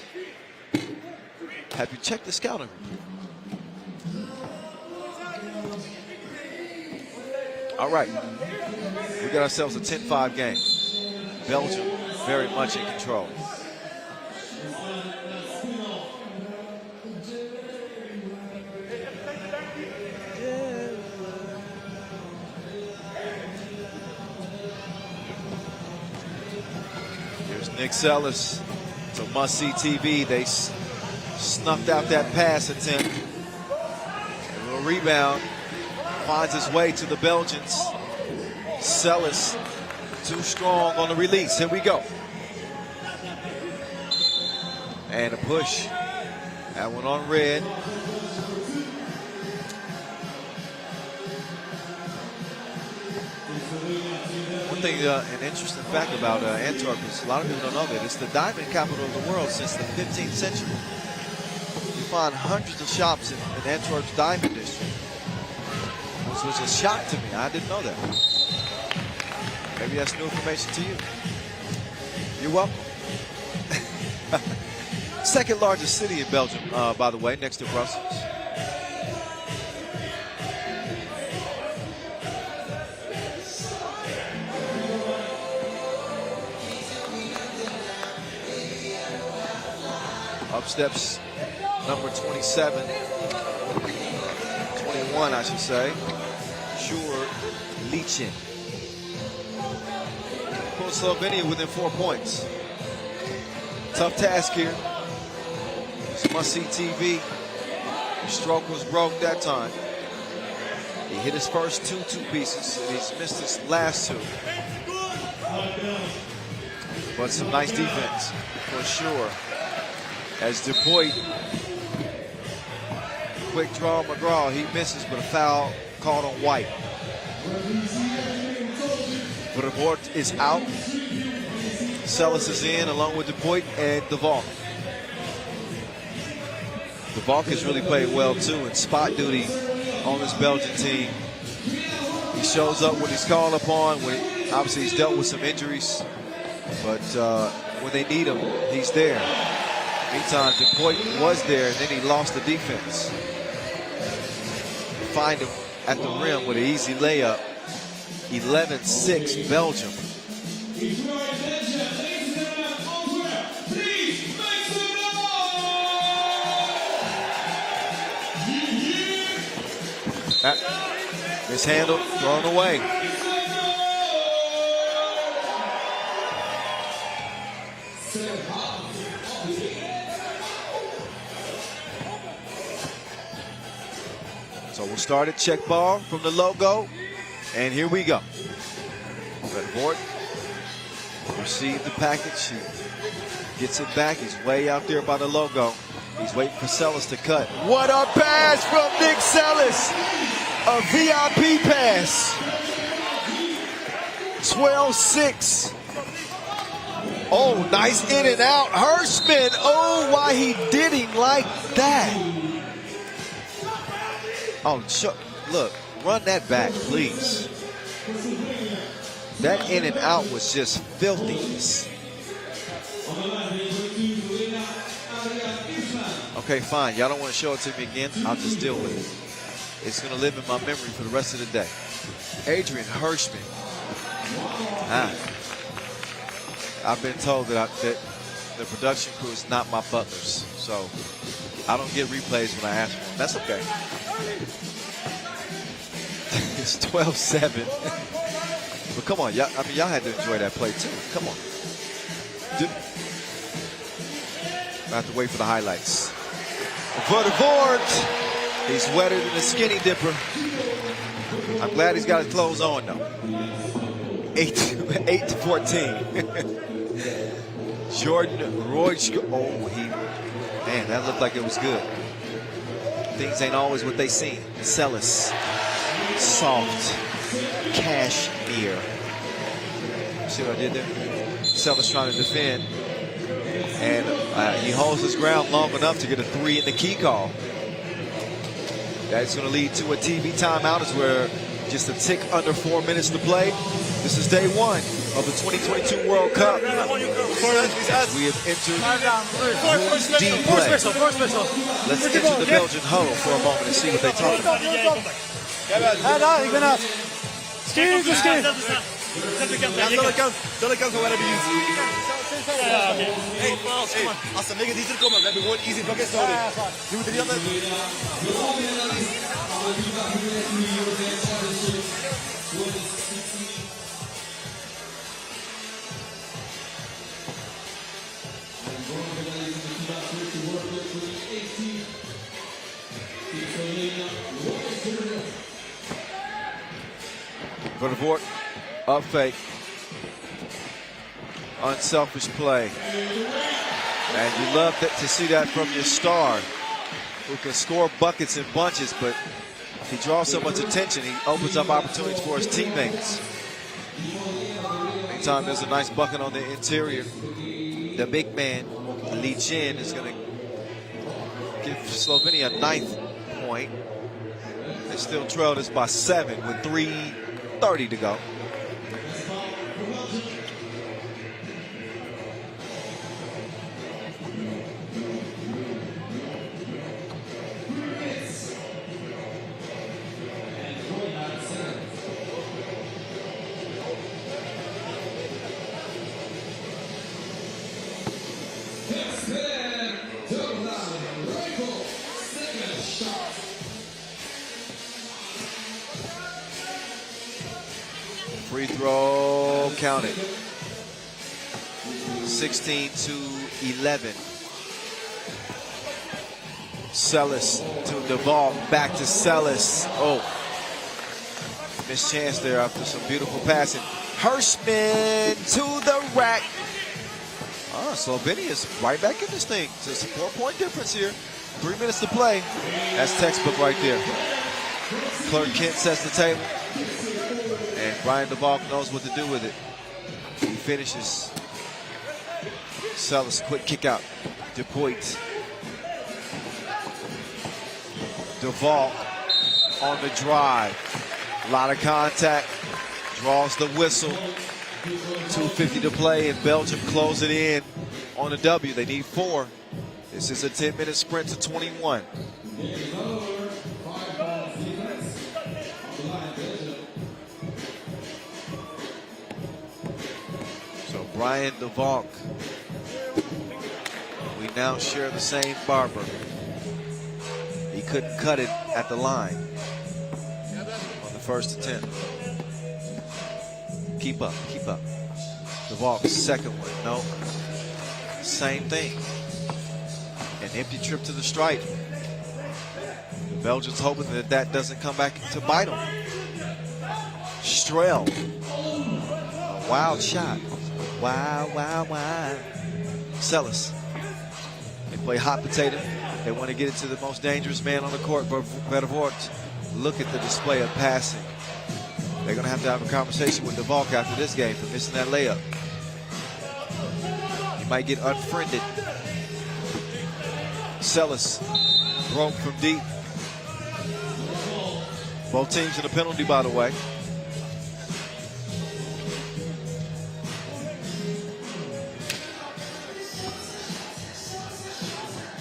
Have you checked the scouting report? All right, we got ourselves a 10-5 game. Belgium very much in control. Here's Nick Sellis to must-see TV. They snuffed out that pass attempt. A little rebound. Finds his way to the Belgians. Sellis too strong on the release. Here we go. And a push. That one on red. One thing, an interesting fact about Antwerp is a lot of people don't know that it's the diamond capital of the world since the 15th century. You find hundreds of shops in Antwerp's diamond district. This was a shock to me. I didn't know that. Maybe that's new information to you. You're welcome. Second largest city in Belgium, by the way, next to Brussels. Up steps number 27, 21, I should say, Sure Lichin. Put Slovenia within 4 points. Tough task here. It's must-see TV. His stroke was broke that time. He hit his first two pieces, and he's missed his last 2. But some nice defense for sure. As DuPoit, quick draw McGraw, he misses, but a foul called on White. Vervoort is out. Sellis is in along with DuPoit and DeValk. DeValk has really played well too in spot duty on this Belgian team. He shows up when he's called upon. Obviously he's dealt with some injuries, but when they need him, he's there. Meantime, DuPoit was there, and then he lost the defense. Find him at the rim with an easy layup. 11-6 Belgium. Mishandled, thrown away. So we'll start at check ball from the logo, and here we go. Vervoort received the package, he gets it back, he's way out there by the logo. He's waiting for Sellis to cut. What a pass from Nick Sellis! A VIP pass. 12-6. Oh, nice in and out. Hirschman, oh, why he did him like that. Oh, look, run that back, please. That in and out was just filthiness. Okay, fine. Y'all don't want to show it to me again. I'll just deal with it. It's going to live in my memory for the rest of the day. Adrian Hirschman. I've been told that the production crew is not my butlers, so I don't get replays when I ask for them. That's okay. It's 12-7. But come on, y'all. I mean, y'all had to enjoy that play too. Come on. I have to wait for the highlights. Vervoort. He's wetter than a skinny dipper. I'm glad he's got his clothes on though. 8-14. Jordan Roychko. Oh, man, that looked like it was good. Things ain't always what they seem. Sellis. Soft. Cashmere. See what I did there? Sellis trying to defend. And he holds his ground long enough to get a 3 in the key call. That's going to lead to a TV timeout as we're just a tick under 4 minutes to play. This is day 1 of the 2022 World Cup. We have entered D play. Let's enter the Belgian huddle for a moment and see what they talk about. Ik ben uit. Stuur. Dat kan van waar hebben jullie. Hey, als ze negatief komen, we hebben gewoon easy buckets nodig. Je moet er niet altijd. Vervoort, up fake. Unselfish play. And you love to see that from your star, who can score buckets in bunches, but he draws so much attention, he opens up opportunities for his teammates. Meantime, there's a nice bucket on the interior. The big man, Lee Chin, is going to give Slovenia a 9th point. They still trail this by 7 with 3:30 to go. Free throw counted. 16-11. Sellis to Duvall, back to Sellis. Oh, missed chance there after some beautiful passing. Hirschman to the rack. Slovenia's right back in this thing. It's a 4-point difference here. 3 minutes to play. That's textbook right there. Clark Kent sets the table. And Brian Duvall knows what to do with it. He finishes. Sellis, quick kick out. DePoit. Duvall on the drive. A lot of contact. Draws the whistle. 2:50 to play, and Belgium close it in on a W. They need 4. This is a 10-minute sprint to 21. So Brian Duvall, we now share the same barber. He couldn't cut it at the line on the first attempt. Keep up, keep up. Duvall, second one, no. Same thing. An empty trip to the stripe. The Belgians hoping that that doesn't come back to bite them. Strel. A wild shot. Wow, wow, wow. Sellis. They play hot potato. They want to get it to the most dangerous man on the court, Vervoort. Look at the display of passing. They're going to have a conversation with Duvall after this game for missing that layup. He might get unfriended. Sellis broke from deep. Both teams in a penalty, by the way.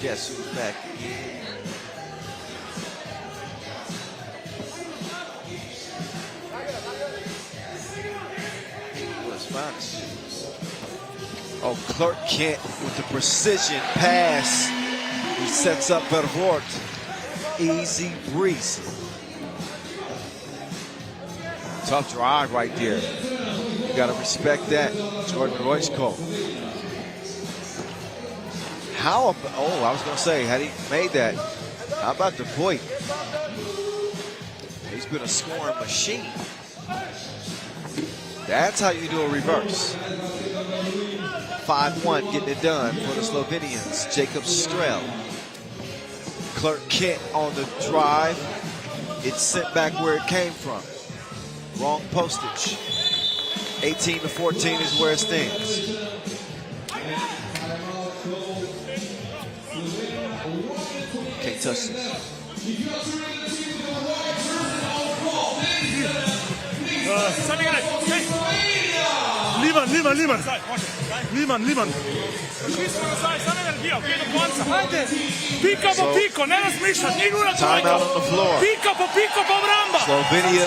Guess who's back? Oh, Clark Kent with the precision pass. He sets up Vervoort. Easy breeze. Tough drive right there. You got to respect that. Jordan Roysko. How about, oh, I was going to say, had he made that, how about DePoit? He's been a scoring machine. That's how you do a reverse. 5-1 getting it done for the Slovenians. Jacob Strel. Clark Kent on the drive. It's sent back where it came from. Wrong postage. 18-14 is where it stands. Can't touch this. Liman. Pika po piko, ne razmišljati, igra timeout on the floor. Pika po piko po obramba. Slovenia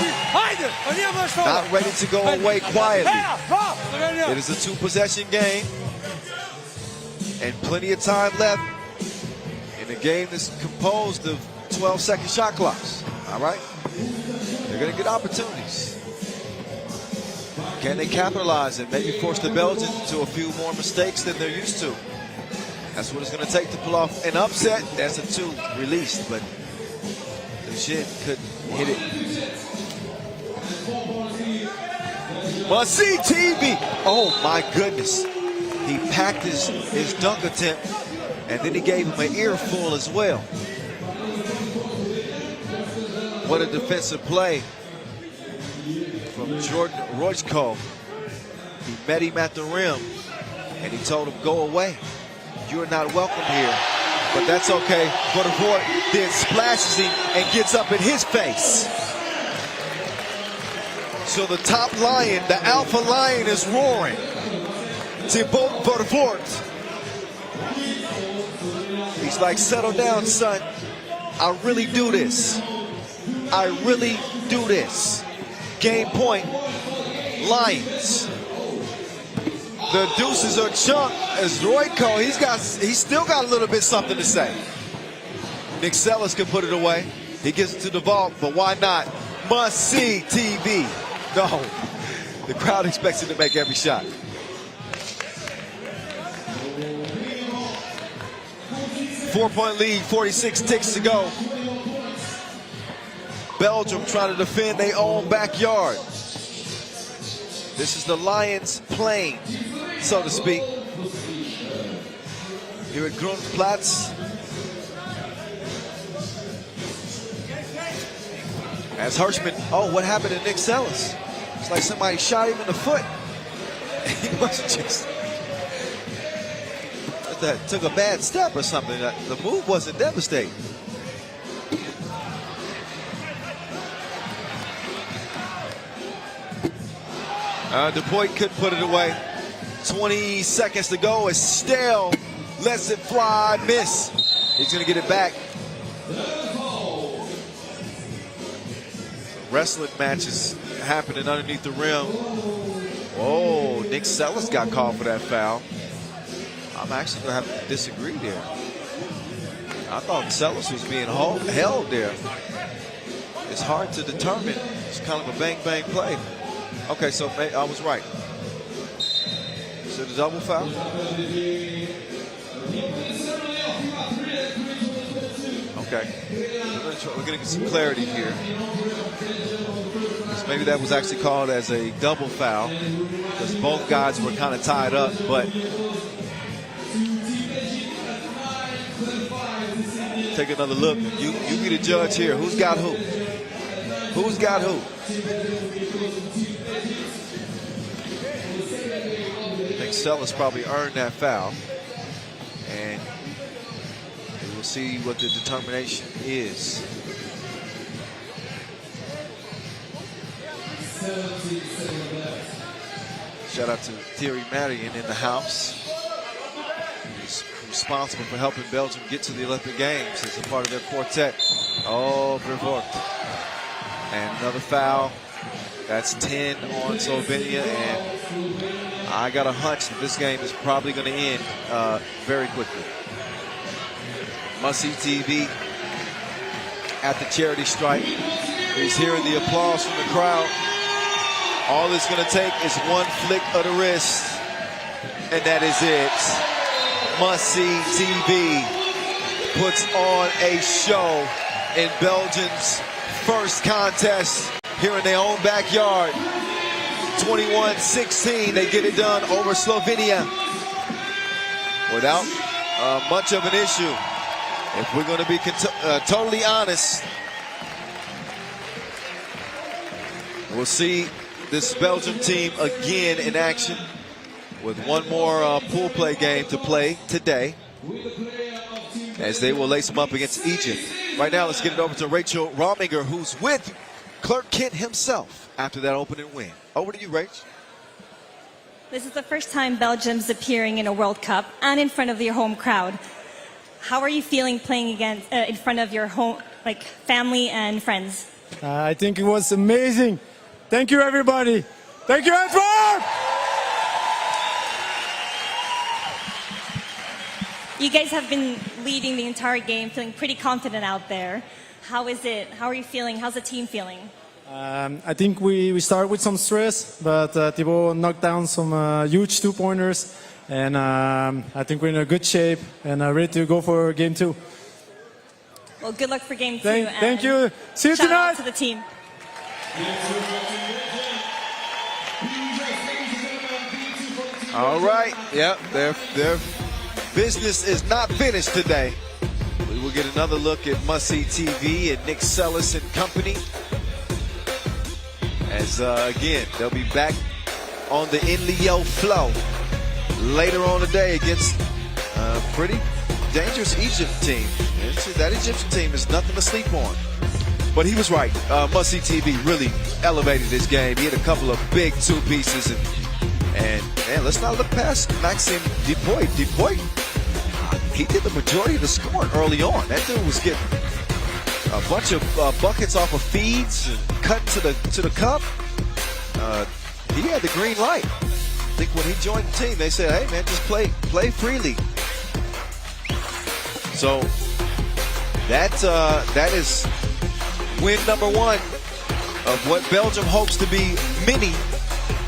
not ready to go away quietly. It is a 2-possession game and plenty of time left in a game that's composed of 12-second shot clocks. All right? They're going to get opportunities. Can they capitalize and maybe force the Belgians to a few more mistakes than they're used to? That's what it's going to take to pull off an upset. That's a 2 released, but the shin couldn't hit it. Must-see TV. Oh, my goodness. He packed his dunk attempt, and then he gave him an earful as well. What a defensive play from Jordan Roysko. He met him at the rim, and he told him, go away. You're not welcome here. but that's okay. Votavort then splashes him and gets up in his face. So the top lion, the alpha lion, is roaring. Thibaut Votavort. He's like, settle down, son. I really do this. I really do this. Game point, Lions. The deuces are chunk as Royko. He's still got a little bit something to say. Nick Sellis can put it away. He gets it to the vault, but why not? Must see TV. No, the crowd expects him to make every shot. Four-point lead, 46 ticks to go. Belgium trying to defend their own backyard. This is the Lions playing, so to speak, here at Grundplatz. As Hirschman, oh, what happened to Nick Sellis? It's like somebody shot him in the foot. He wasn't just, that took a bad step or something. The move wasn't devastating. DuPoit could put it away. 20 seconds to go. Estelle lets it fly, miss. He's gonna get it back. Wrestling matches happening underneath the rim. Oh, Nick Sellis got called for that foul. I'm actually gonna have to disagree there. I thought Sellis was being held there. It's hard to determine. It's kind of a bang-bang play. Okay, so I was right. Is it a double foul? Okay. We're going to get some clarity here. So maybe that was actually called as a double foul because both guys were kind of tied up, but take another look. You be the judge here. Who's got who? Who's got who? I think Sellis probably earned that foul. And we will see what the determination is. Shout out to Thierry Marion in the house. He's responsible for helping Belgium get to the Olympic Games as a part of their quartet. Oh, Vervoort. And another foul. That's 10 on Slovenia, and I got a hunch that this game is probably going to end very quickly. Must-see TV at the charity stripe. He's hearing the applause from the crowd. All it's going to take is one flick of the wrist, and that is it. Must-see TV puts on a show in Belgium's first contest here in their own backyard. 21-16, they get it done over Slovenia without much of an issue. If we're going to be totally honest, we'll see this Belgium team again in action with one more pool play game to play today, as they will lace them up against Egypt. Right now, let's get it over to Rachel Rominger, who's with Clark Kent himself after that opening win. Over to you, Rach. This is the first time Belgium's appearing in a World Cup and in front of your home crowd. How are you feeling playing against in front of your home, like family and friends? I think it was amazing. Thank you, everybody. Thank you, Antwerp! You guys have been leading the entire game, feeling pretty confident out there. How is it? How are you feeling? How's the team feeling? I think we start with some stress, but Thibaut knocked down some huge two-pointers, and I think we're in a good shape and ready to go for game 2. Well, good luck for game 2. Thank you. See you shout tonight. out to the team. All right. Yep. Their business is not finished today. We will get another look at Must-See TV and Nick Sellis and company. As again, they'll be back on the Inleo flow later on today against pretty dangerous Egypt team. That Egyptian team is nothing to sleep on. But he was right. Must-see TV really elevated his game. He had a couple of big two pieces, and man, let's not look past Maxime Depoy. Depoy, he did the majority of the scoring early on. That dude was getting a bunch of buckets off of feeds, and cut to the cup. He had the green light. I think when he joined the team, they said, "Hey man, just play freely." So that is win number one of what Belgium hopes to be many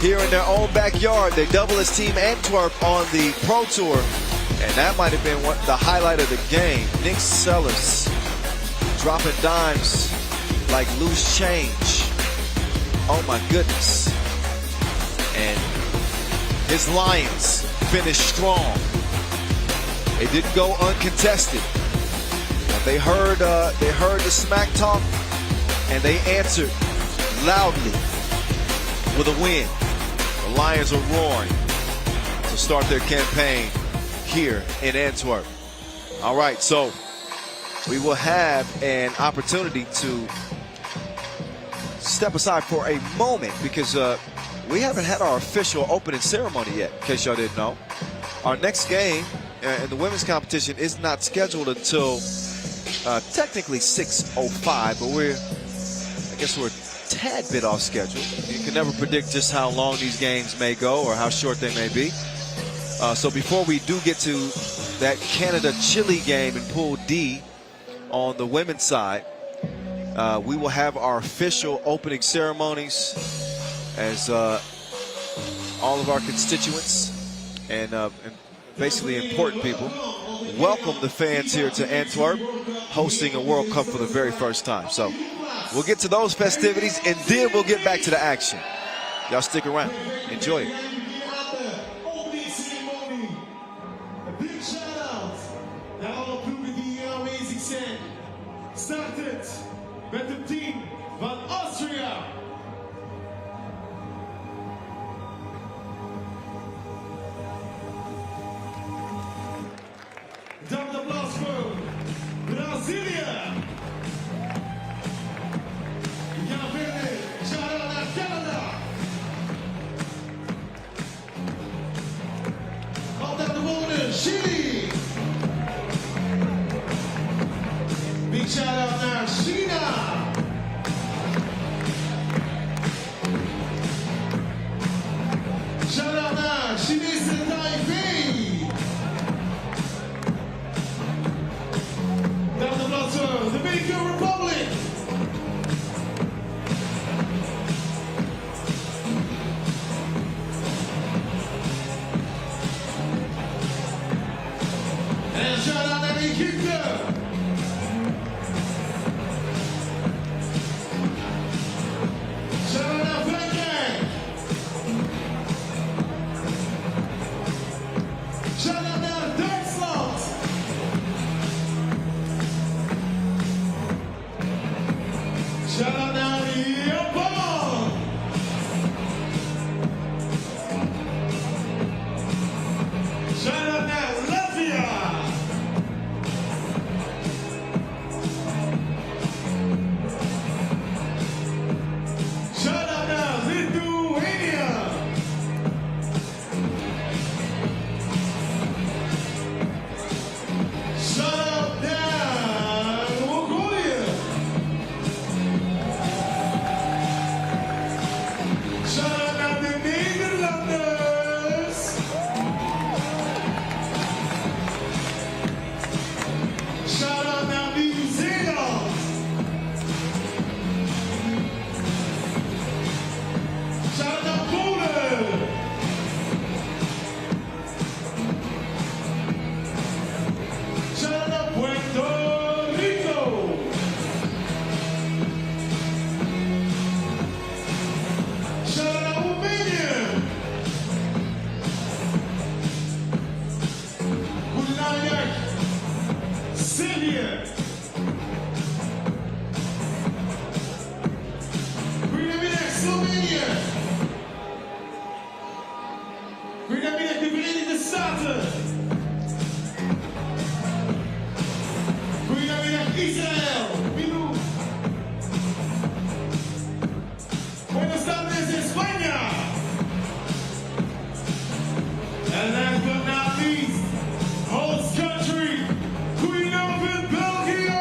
here in their own backyard. They double as Team Antwerp on the Pro Tour, and that might have been the highlight of the game. Nick Sellers dropping dimes like loose change. Oh my goodness. And his Lions finished strong. They didn't go uncontested. They heard the smack talk, and they answered loudly with a win. The Lions are roaring to start their campaign here in Antwerp. All right, so we will have an opportunity to step aside for a moment because we haven't had our official opening ceremony yet, in case y'all didn't know. Our next game in the women's competition is not scheduled until technically 6:05, but I guess we're a tad bit off schedule. You can never predict just how long these games may go or how short they may be. So before we do get to that Canada-Chile game in Pool D on the women's side, we will have our official opening ceremonies as all of our constituents and basically important people welcome the fans here to Antwerp, hosting a World Cup for the very first time. So we'll get to those festivities, and then we'll get back to the action. Y'all stick around. Enjoy it. A big shout out naar alle ploegen die hier aanwezig zijn. Start het met het team van Austria. Dan applaus voor Brazilië. We gaan verder. Shout-out naar Canada. Altijd de volgende, Chile. Big shout-out naar China. Shout-out naar Chinese Taipei. Down the blood to the Dominican Republic. And shout out naar Egypte. Shout out naar Frankrijk. Shout out naar Duitsland. Shout out naar Japan. Shout out naar Latvia. Shout out naar Lithuania. Shout out naar Mongolië. Shout out naar de Nederlanders. Shout out naar Nieuw-Zeeland. Shout out naar Polen. Shout out naar Puerto Rico. Shout out naar Roemenië. Goedenavond, Servië. Goedemiddag, Slovenië. Goedemiddag, de Verenigde Staten. Israel. Milú. Buenos tardes, España. And last but not least, host country, Crelan Belgium.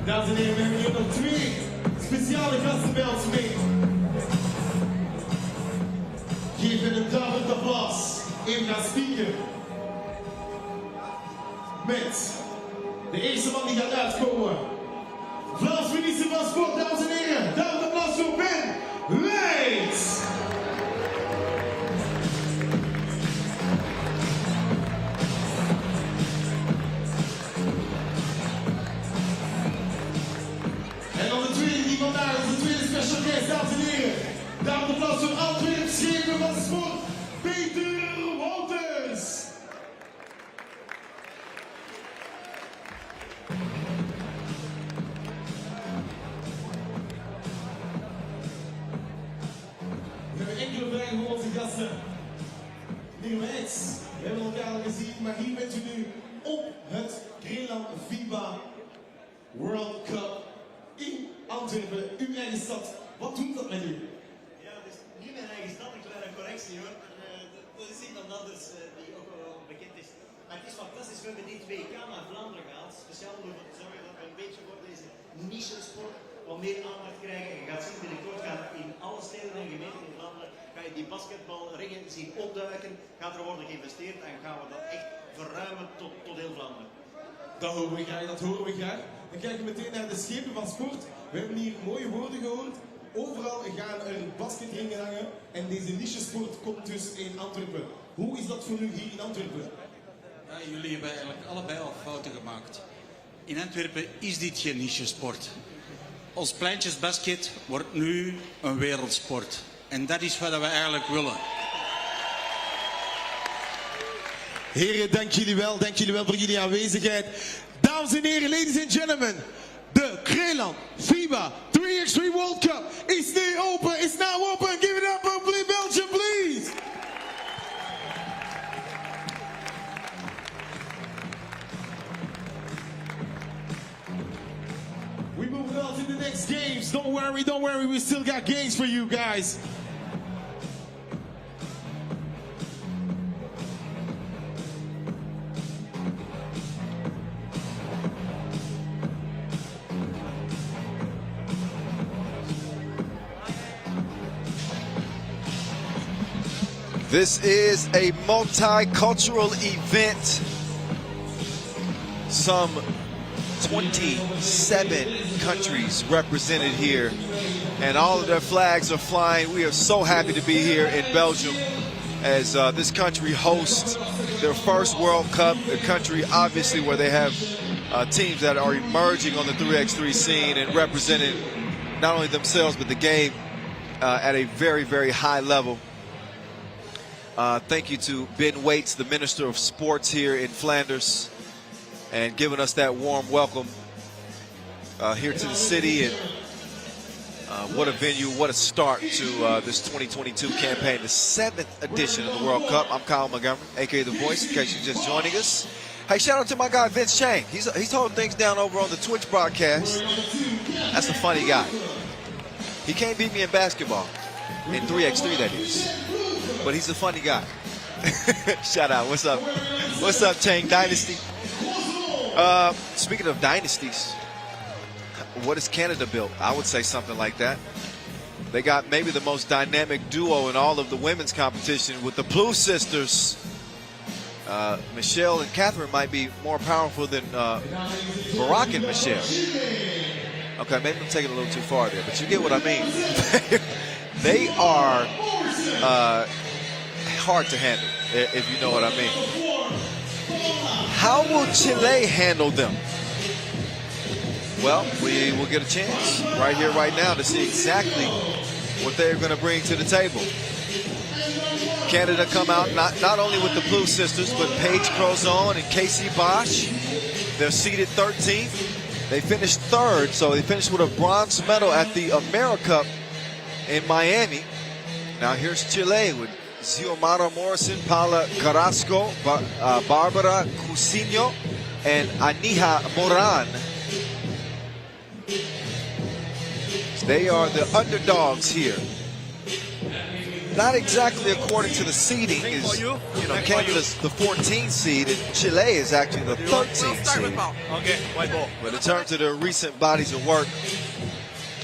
Dames en heren, we hebben hier nog 2 speciale gasten bij ons mee. Geef hen een duidelijk applaus. Even gaan spieken. Met de eerste man die gaat uitkomen. Vlaams minister van Sport, dames en heren. Duidelijk applaus voor Ben Leijs. En dan de tweede die vandaag is, de tweede special guest, dames en heren. Daarom de applaus voor Antwerp, schepen van sport, Peter Wouters. We hebben enkele vragen voor onze gasten. Meneer Wijts, we hebben elkaar al gezien, maar hier bent u nu op het Crelan FIBA World Cup in Antwerpen, uw eigen stad. Wat doet dat met u? Ja, het is niet mijn eigen stad, een kleine correctie hoor. Dat is iemand anders die ook wel bekend is. Maar het is fantastisch, we hebben dit WK naar Vlaanderen gehaald. Speciaal om ervoor te zorgen dat we een beetje voor deze niche-sport wat meer aandacht krijgen. En je gaat zien, binnenkort gaan in alle steden en gemeenten in Vlaanderen ga je die basketbalringen zien opduiken. Gaat er worden geïnvesteerd en gaan we dat echt verruimen tot heel Vlaanderen. Dat horen we graag, dat horen we graag. Dan kijken we meteen naar de schepen van sport. We hebben hier mooie woorden gehoord. Overal gaan er basketringen hangen. En deze niche-sport komt dus in Antwerpen. Hoe is dat voor u hier in Antwerpen? Ja, jullie hebben eigenlijk allebei al fouten gemaakt. In Antwerpen is dit geen niche-sport. Ons pleintjesbasket wordt nu een wereldsport. En dat is wat we eigenlijk willen. Heren, dank jullie wel voor jullie aanwezigheid. Dames en heren, ladies and gentlemen. De Crelan FIBA 3x3 World Cup is now open. Give it up for Belgium, please. We move on to the next games. Don't worry, we still got games for you guys. This is a multicultural event. Some 27 countries represented here, and all of their flags are flying. We are so happy to be here in Belgium as this country hosts their first World Cup, a country obviously where they have teams that are emerging on the 3x3 scene and representing not only themselves but the game at a very, very high level. Thank you to Ben Waits, the Minister of Sports here in Flanders, and giving us that warm welcome here to the city. And what a venue, what a start to this 2022 campaign, the 7th edition of the World Cup. I'm Kyle Montgomery, aka The Voice, in case you're just joining us. Hey, shout out to my guy Vince Chang. He's holding things down over on the Twitch broadcast. That's a funny guy. He can't beat me in basketball, in 3x3 that is. But he's a funny guy. Shout out. What's up? What's up, Chang Dynasty? Speaking of dynasties, what is Canada built? I would say something like that. They got maybe the most dynamic duo in all of the women's competition with the Blue Sisters. Michelle and Catherine might be more powerful than Barack and Michelle. Okay, maybe I'm taking it a little too far there, but you get what I mean. They are hard to handle, if you know what I mean. How will Chile handle them? Well, we will get a chance right here, right now, to see exactly what they're going to bring to the table. Canada come out not only with the Blue sisters, but Paige Crozon and Casey Bosch. They're seeded 13th. They finished 3rd, so they finished with a bronze medal at the AmeriCup in Miami. Now here's Chile with Xiomara Morrison, Paula Carrasco, Barbara Cousinho, and Aniha Moran. They are the underdogs here. Not exactly according to the seeding. Canada's the 14th seed, and Chile is actually the 13th seed. Okay, white ball. But in terms of their recent bodies of work,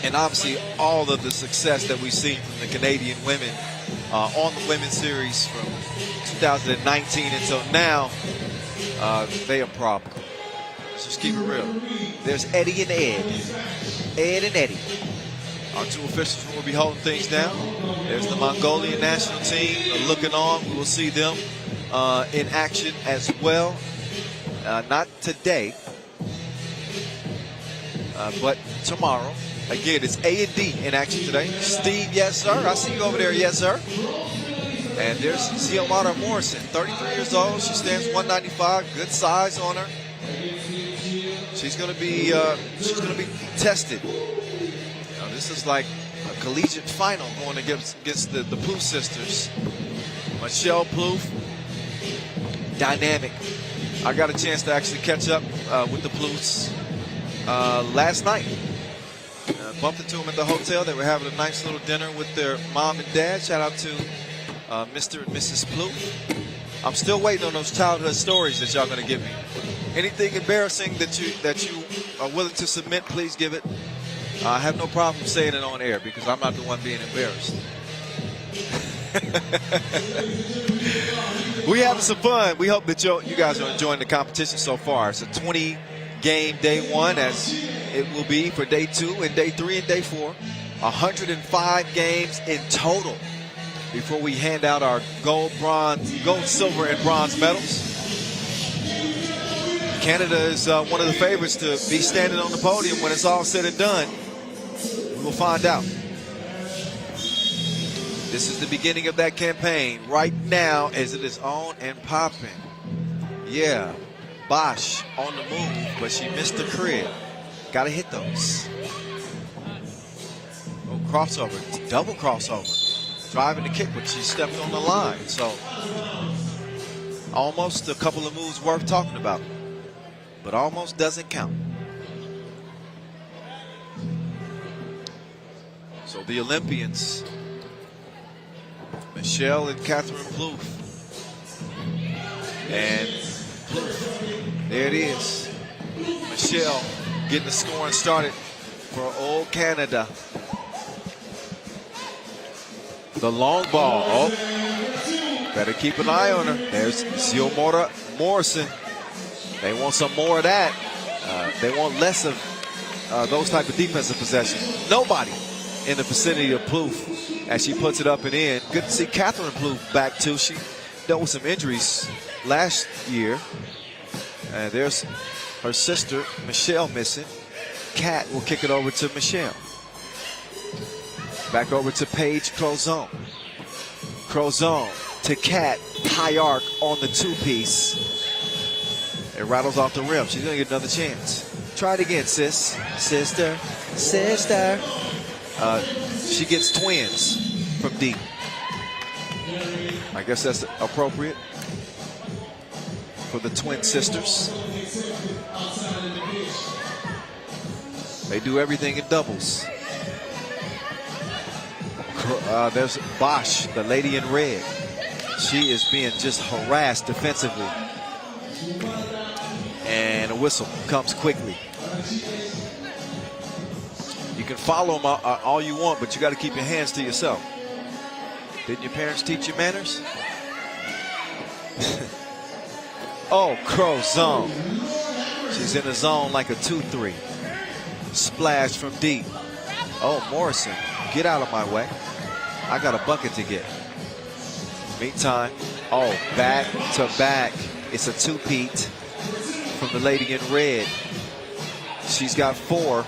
and obviously all of the success that we've seen from the Canadian women on the women's series from 2019 until now, they are problem. Let's just keep it real. There's Eddie and Ed. Ed and Eddie. Our two officials will be holding things down. There's the Mongolian national team looking on. We will see them in action as well. Not today, but tomorrow. Again, it's A and D in action today. Steve, yes, sir. I see you over there, yes, sir. And there's Xiomara Morrison, 33 years old. She stands 195. Good size on her. She's going to be tested. This is like a collegiate final going against the Plouffe sisters. Michelle Plouffe, dynamic. I got a chance to actually catch up with the Plouffes last night. Bumped into them at the hotel. They were having a nice little dinner with their mom and dad. Shout out to Mr. and Mrs. Plouffe. I'm still waiting on those childhood stories that y'all going to give me. Anything embarrassing that you are willing to submit, please give it. I have no problem saying it on air because I'm not the one being embarrassed. We're having some fun. We hope that you guys are enjoying the competition so far. It's a 20-game day 1, as it will be for day 2 and day 3 and day 4. 105 games in total before we hand out our gold, silver, and bronze medals. Canada is one of the favorites to be standing on the podium when it's all said and done. We will find out. This is the beginning of that campaign right now as it is on and popping. Yeah, Bosch on the move, but she missed the crib. Got to hit those. Oh, crossover, double crossover. Driving the kick, but she stepped on the line. So almost a couple of moves worth talking about, but almost doesn't count. So the Olympians, Michelle and Catherine Plouffe. And Plouffe, there it is. Michelle getting the scoring started for old Canada. The long ball. Oh, better keep an eye on her. There's Xiomara Morrison. They want some more of that. They want less of those type of defensive possessions. Nobody in the vicinity of Plouffe as she puts it up and in. Good to see Catherine Plouffe back too. She dealt with some injuries last year. There's her sister, Michelle, missing. Kat will kick it over to Michelle. Back over to Paige Crozon. Crozon to Kat. High arc on the 2-piece. It rattles off the rim. She's going to get another chance. Try it again, sis. Sister. Sister. She gets twins from deep. I guess that's appropriate for the twin sisters. They do everything in doubles. There's Bosch, the lady in red. She is being just harassed defensively. And a whistle comes quickly. You can follow them all you want, but you got to keep your hands to yourself. Didn't your parents teach you manners? Oh, Crow zone. She's in the zone like a 2-3. Splash from deep. Oh, Morrison, get out of my way. I got a bucket to get. Meantime, oh, back to back. It's a 2-peat from the lady in red. She's got 4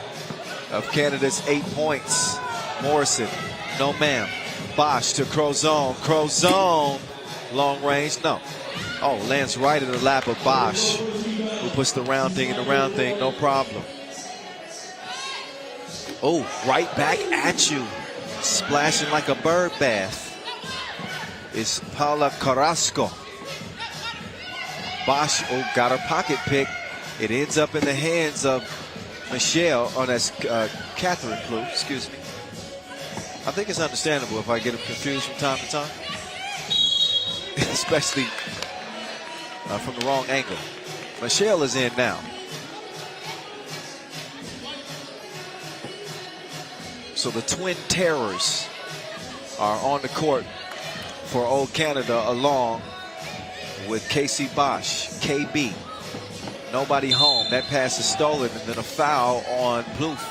of Canada's 8 points. Morrison No, ma'am. Bosch to Crozon. Crozon, long range, no. Oh, lands right in the lap of Bosch, who puts the round thing in the round thing, no problem. Oh, right back at you. Splashing like a bird bath. It's Paula Carrasco. Bosch, oh, got her pocket pick. It ends up in the hands of Michelle, oh, that's Catherine Plouffe, excuse me. I think it's understandable if I get them confused from time to time, especially from the wrong angle. Michelle is in now. So the Twin Terrors are on the court for Old Canada along with Casey Bosch, KB. Nobody home. That pass is stolen, and then a foul on Plouffe.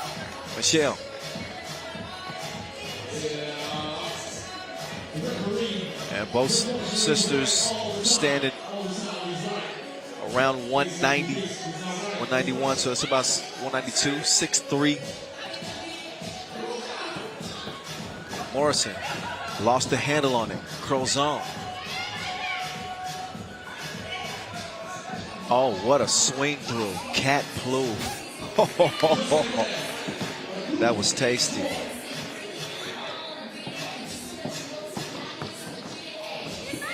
Michelle. And both sisters standing around 190, 191, so it's about 192, 6'3". Morrison lost the handle on it. Crozon. Oh, what a swing through. Cat Plouffe. That was tasty.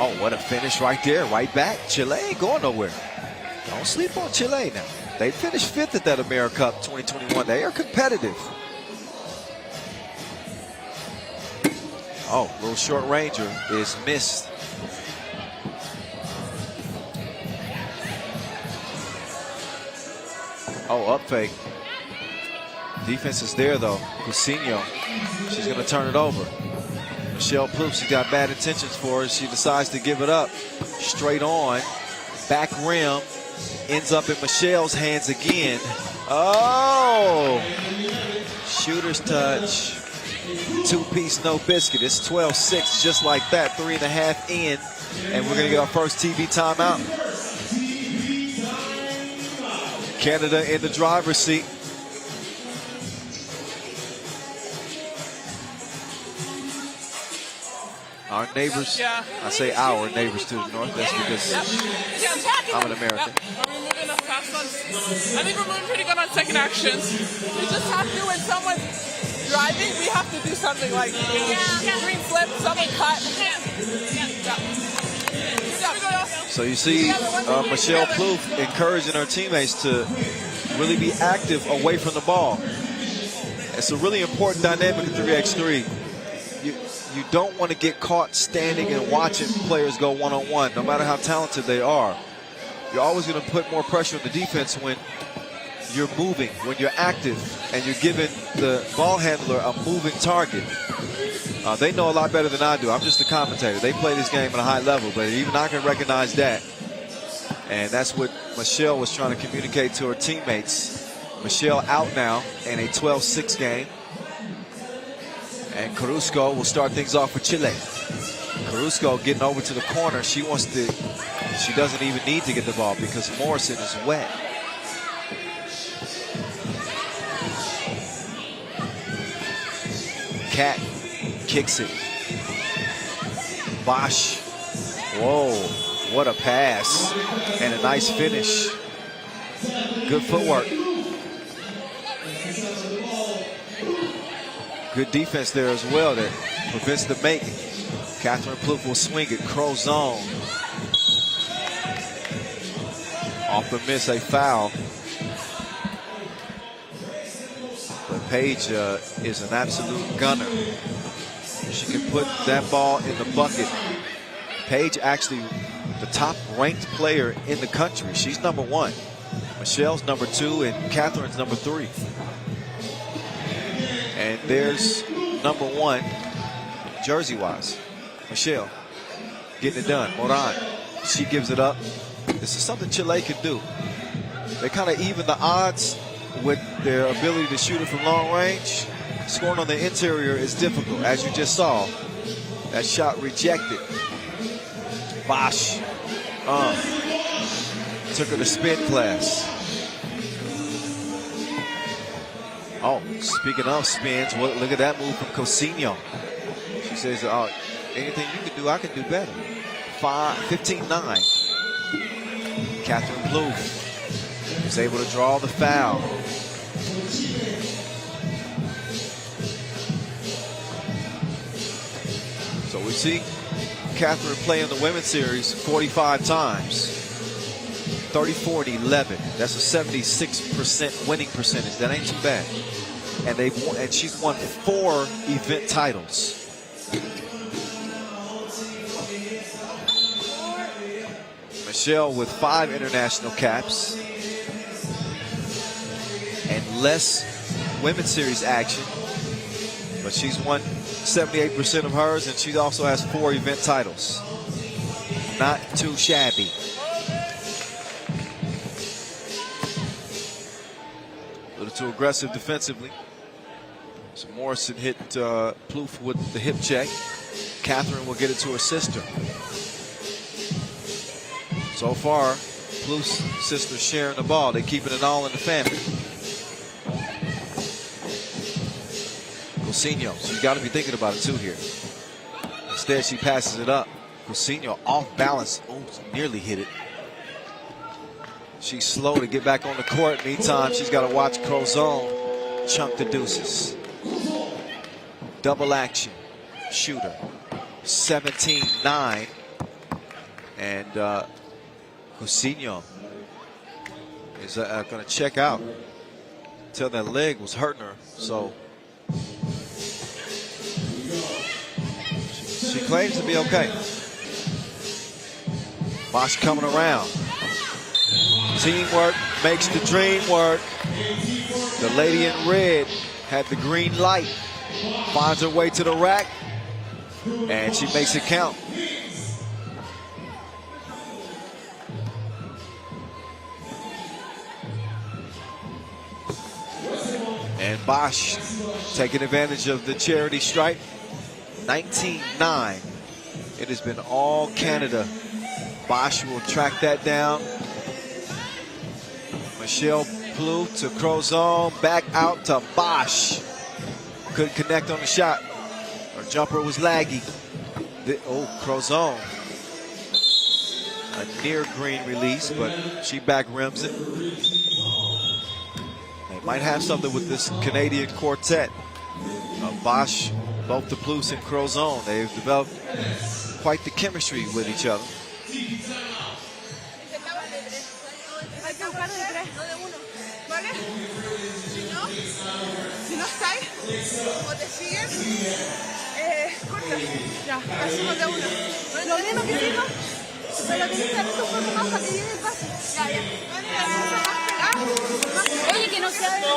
Oh, what a finish right there. Right back. Chile ain't going nowhere. Don't sleep on Chile now. They finished 5th at that AmeriCup 2021. They are competitive. Oh, little short ranger is missed. Oh, up fake. Defense is there though. Cousinho. She's going to turn it over. Michelle Plouffe, she got bad intentions for her. She decides to give it up. Straight on. Back rim. Ends up in Michelle's hands again. Oh! Shooter's touch. Two-piece, no biscuit. It's 12-6 just like that. 3.5 in. And we're going to get our first TV timeout. Canada in the driver's seat. Our neighbors, I say our neighbors to the north, that's because I'm an American. We're moving fast on, I think we're moving pretty good on second actions. We just have to, when someone's driving, we have to do something like green flip, something cut. So you see Michelle Plouffe encouraging her teammates to really be active away from the ball. It's a really important dynamic in 3x3. You don't want to get caught standing and watching players go one-on-one, no matter how talented they are. You're always going to put more pressure on the defense when you're moving, when you're active, and you're giving the ball handler a moving target. They know a lot better than I do. I'm just a commentator. They play this game at a high level, but even I can recognize that. And that's what Michelle was trying to communicate to her teammates. Michelle out now in a 12-6 game. And Carrasco will start things off for Chile. Carrasco getting over to the corner. She doesn't even need to get the ball because Morrison is wet. Cat kicks it. Bosch. Whoa, what a pass. And a nice finish. Good footwork. Good defense there as well that prevents the make. Catherine Plouffe will swing it. Crozon. Off the miss, a foul. But Paige is an absolute gunner. She can put that ball in the bucket. Paige actually the top ranked player in the country. She's number 1. Michelle's number 2 and Catherine's number 3. And there's number 1 jersey-wise. Michelle getting it done. Moran, she gives it up. This is something Chile can do. They kind of even the odds with their ability to shoot it from long range. Scoring on the interior is difficult, as you just saw. That shot rejected. Bosch took her to spin class. Oh, speaking of spins, look at that move from Cousinho. says, oh, anything you can do, I can do better. 15-9. Catherine Plouffe was able to draw the foul. So we see Catherine play in the women's series 45 times. 34-11. That's a 76% winning percentage. That ain't too bad. And she's won 4 event titles. Michelle with 5 international caps and less women's series action, but she's won 78% of hers, and she also has 4 event titles. Not too shabby. A little too aggressive defensively. So Morrison hit Plouffe with the hip check. Catherine will get it to her sister. So far, Plouffe's sister sharing the ball. They're keeping it all in the family. Cousinho, she's got to be thinking about it too here. Instead, she passes it up. Cousinho off balance. Oh, nearly hit it. She's slow to get back on the court. Meantime, she's got to watch Crozon chunk the deuces. Double action. Shooter. 17-9. And Cousinho is going to check out until that leg was hurting her. So she claims to be okay. Bosch coming around. Teamwork makes the dream work. The lady in red had the green light. Finds her way to the rack. And she makes it count. And Bosch taking advantage of the charity stripe. 19-9. It has been all Canada. Bosch will track that down. Michelle Plouffe to Crozon. Back out to Bosch. Couldn't connect on the shot. Her jumper was laggy. Crozon. A near green release, but she back rims it. They might have something with this Canadian quartet. Bosch, both the Plouffes and Crozon. They've developed quite the chemistry with each other. Oye, que no se va.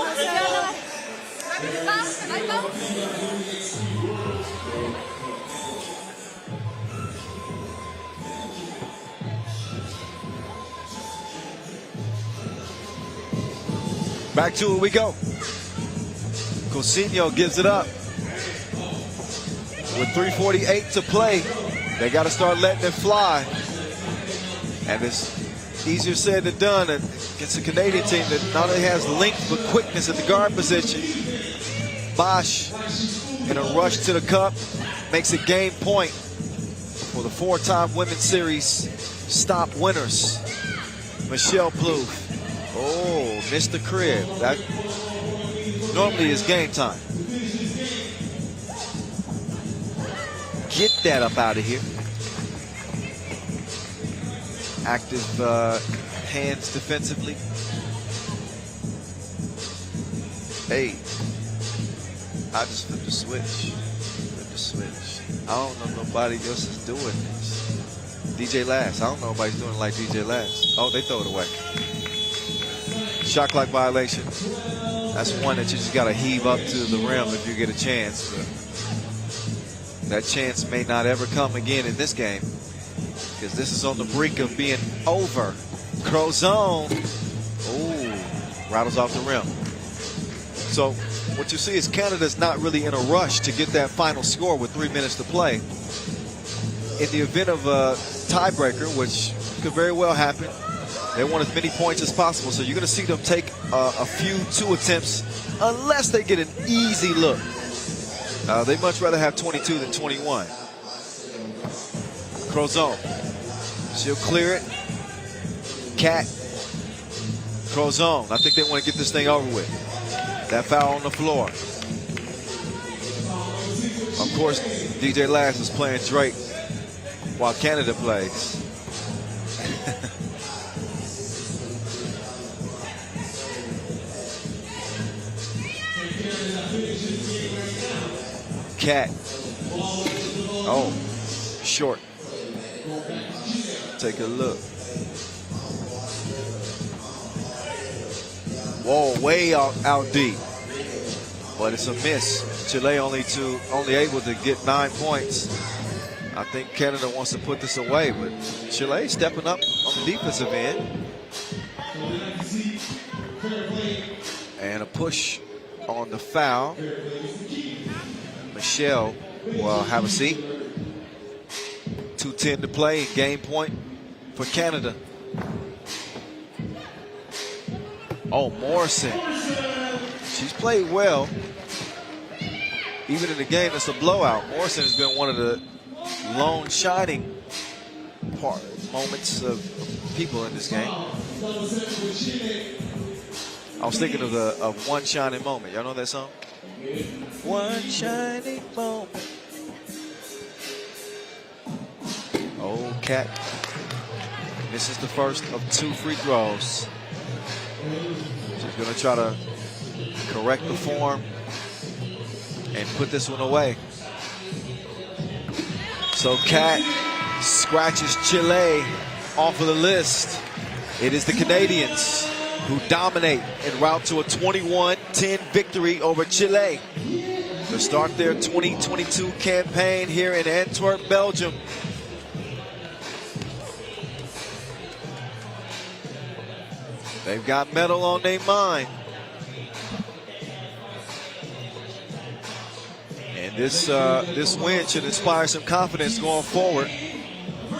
Back to it we go. Cousinho gives it up. With 3:48 to play, they got to start letting it fly. And it's easier said than done against a Canadian team that not only has length but quickness at the guard position. Bosch, in a rush to the cup, makes it game point for the 4-time Women's Series stop winners. Michelle Plouffe. Oh, missed the crib. That normally is game time. Get that up out of here. Active hands defensively. Hey, I just flipped the switch. I don't know nobody else is doing this. DJ Last. I don't know nobody's doing it like DJ Last. Oh, they throw it away. Shot clock violation. That's one that you just got to heave up to the rim if you get a chance. But that chance may not ever come again in this game, because this is on the brink of being over. Crozon. Oh, rattles off the rim. So what you see is Canada's not really in a rush to get that final score with 3 minutes to play. In the event of a tiebreaker, which could very well happen, they want as many points as possible. So you're going to see them take a few 2 attempts unless they get an easy look. They much rather have 22 than 21. Crozon. She'll clear it. Cat. Crozon. I think they want to get this thing over with. That foul on the floor. Of course, DJ Lass is playing Drake while Canada plays. Cat. Oh, short. Take a look. Whoa, way out deep. But it's a miss. Chile only able to get 9 points. I think Canada wants to put this away, but Chile stepping up on the defensive end. And a push on the foul. Michelle will have a seat. 2:10 to play, game point for Canada. Oh, Morrison. She's played well. Even in the game that's a blowout, Morrison has been one of the lone shining moments of people in this game. I was thinking of One Shining Moment. Y'all know that song? One shining moment. Oh, Cat. This is the first of 2 free throws. She's going to try to correct the form and put this one away. So Cat scratches Chile off of the list. It is the Canadians who dominate en route to a 21-10 victory over Chile to start their 2022 campaign here in Antwerp, Belgium. They've got medal on their mind. And this win should inspire some confidence going forward.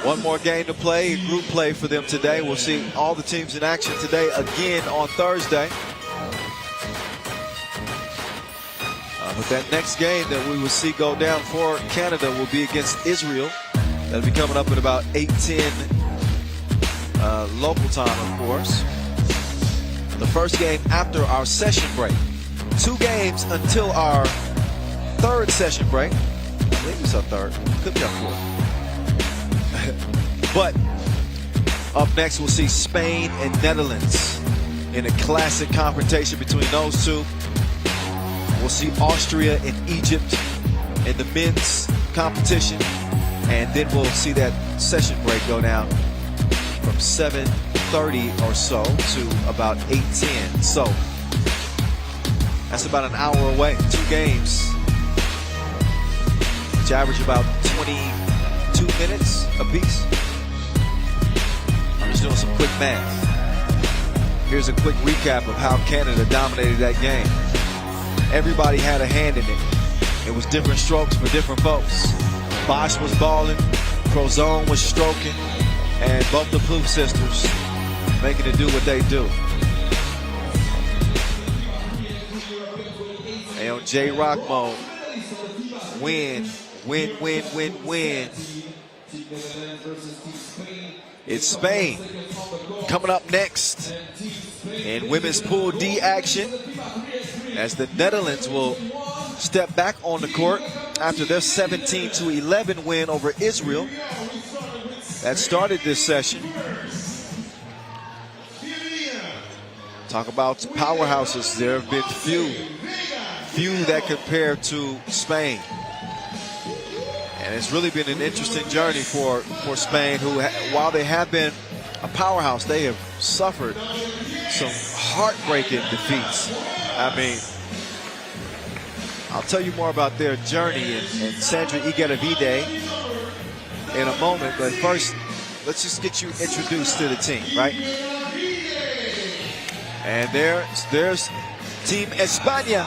One more game to play, group play for them today. We'll see all the teams in action today again on Thursday. But that next game that we will see go down for Canada will be against Israel. That'll be coming up at about 8:10 local time, of course. The first game after our session break. 2 games until our 3rd session break. I believe it's our 3rd. Could be our 4th. But up next, we'll see Spain and Netherlands in a classic confrontation between those two. We'll see Austria and Egypt in the men's competition. And then we'll see that session break go down from 7:30 or so to about 8:10. So that's about an hour away. 2 games, which average about 22 minutes apiece. I'm just doing some quick math. Here's a quick recap of how Canada dominated that game. Everybody had a hand in it. It was different strokes for different folks. Bosch was balling, Crozon was stroking, and both the Plouffe sisters making it do what they do. And on J-Rock mode, win. It's Spain coming up next in women's Pool D action as the Netherlands will step back on the court after their 17-11 win over Israel that started this session. Talk about powerhouses. There have been few that compare to Spain. And it's really been an interesting journey for Spain, who, while they have been a powerhouse, they have suffered some heartbreaking defeats. I mean, I'll tell you more about their journey and Sandra Igueravide in a moment. But first, let's just get you introduced to the team, right? And there's Team España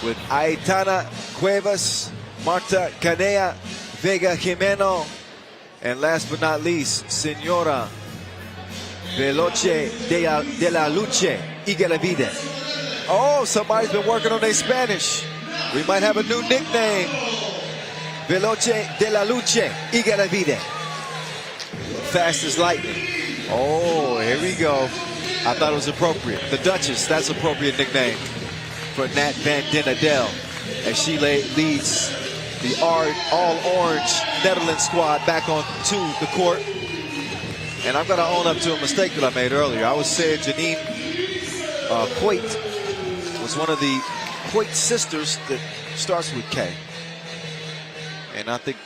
with Aitana Cuevas, Marta Canea, Vega Jimeno, and last but not least, Senora Veloce de la Luce Igueravide. Oh, somebody's been working on their Spanish. We might have a new nickname. Veloce de la Luce, Igaravide. Fast as lightning. Oh, here we go. I thought it was appropriate. The Duchess, that's appropriate nickname for Nat Van Den Adel as she leads the all-orange Netherlands squad back onto the court. And I'm going to own up to a mistake that I made earlier. I was saying Janine Coit was one of the Coit sisters that starts with K. And I think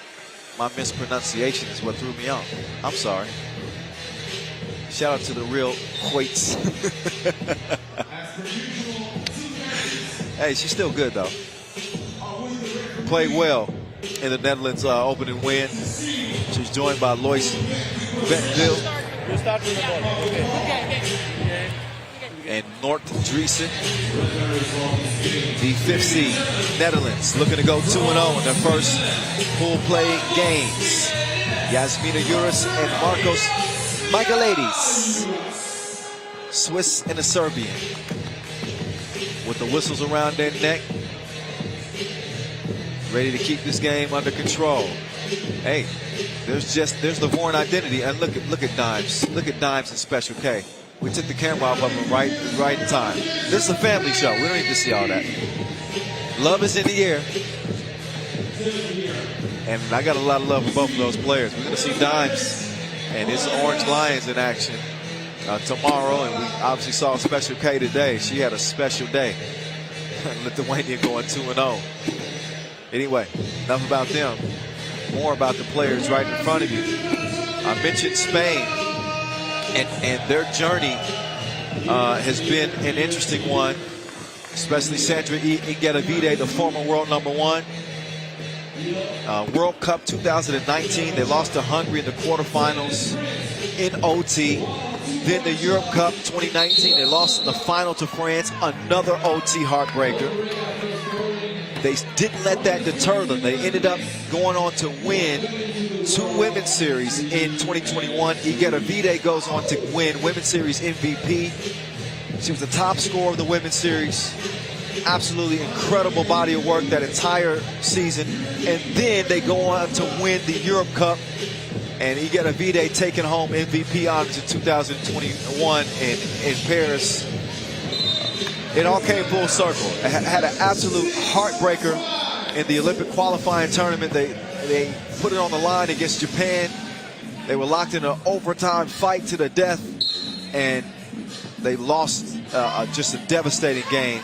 my mispronunciation is what threw me off. I'm sorry. Shout out to the real Coits. Hey, she's still good though. Played well in the Netherlands opening win. She's joined by Lois Bentville and Nort Driesen. The 5th seed, Netherlands, looking to go 2-0 in their first pool play games. Yasmina Juris and Marcos Michaelides, Swiss and a Serbian, with the whistles around their neck, ready to keep this game under control. Hey, there's the Vorn identity, and look at Dimes. Look at Dimes and Special K. We took the camera off of them right in time. This is a family show. We don't need to see all that. Love is in the air. And I got a lot of love for both of those players. We're going to see Dimes and his Orange Lions in action tomorrow. And we obviously saw Special K today. She had a special day. Lithuania going 2-0. Anyway, enough about them. More about the players right in front of you. I mentioned Spain. And their journey has been an interesting one, especially Sandra Igaravide, the former world #1. World Cup 2019, they lost to Hungary in the quarterfinals in OT. Then the Europe Cup 2019, they lost in the final to France, another OT heartbreaker. They didn't let that deter them. They ended up going on to win 2 women's series in 2021. Igaravide goes on to win women's series MVP. She was the top scorer of the women's series. Absolutely incredible body of work that entire season. And then they go on to win the Europe Cup. And Igaravide taking home MVP honors in 2021 in Paris. It all came full circle. It had an absolute heartbreaker in the Olympic qualifying tournament. They put it on the line against Japan. They were locked in an overtime fight to the death, and they lost just a devastating game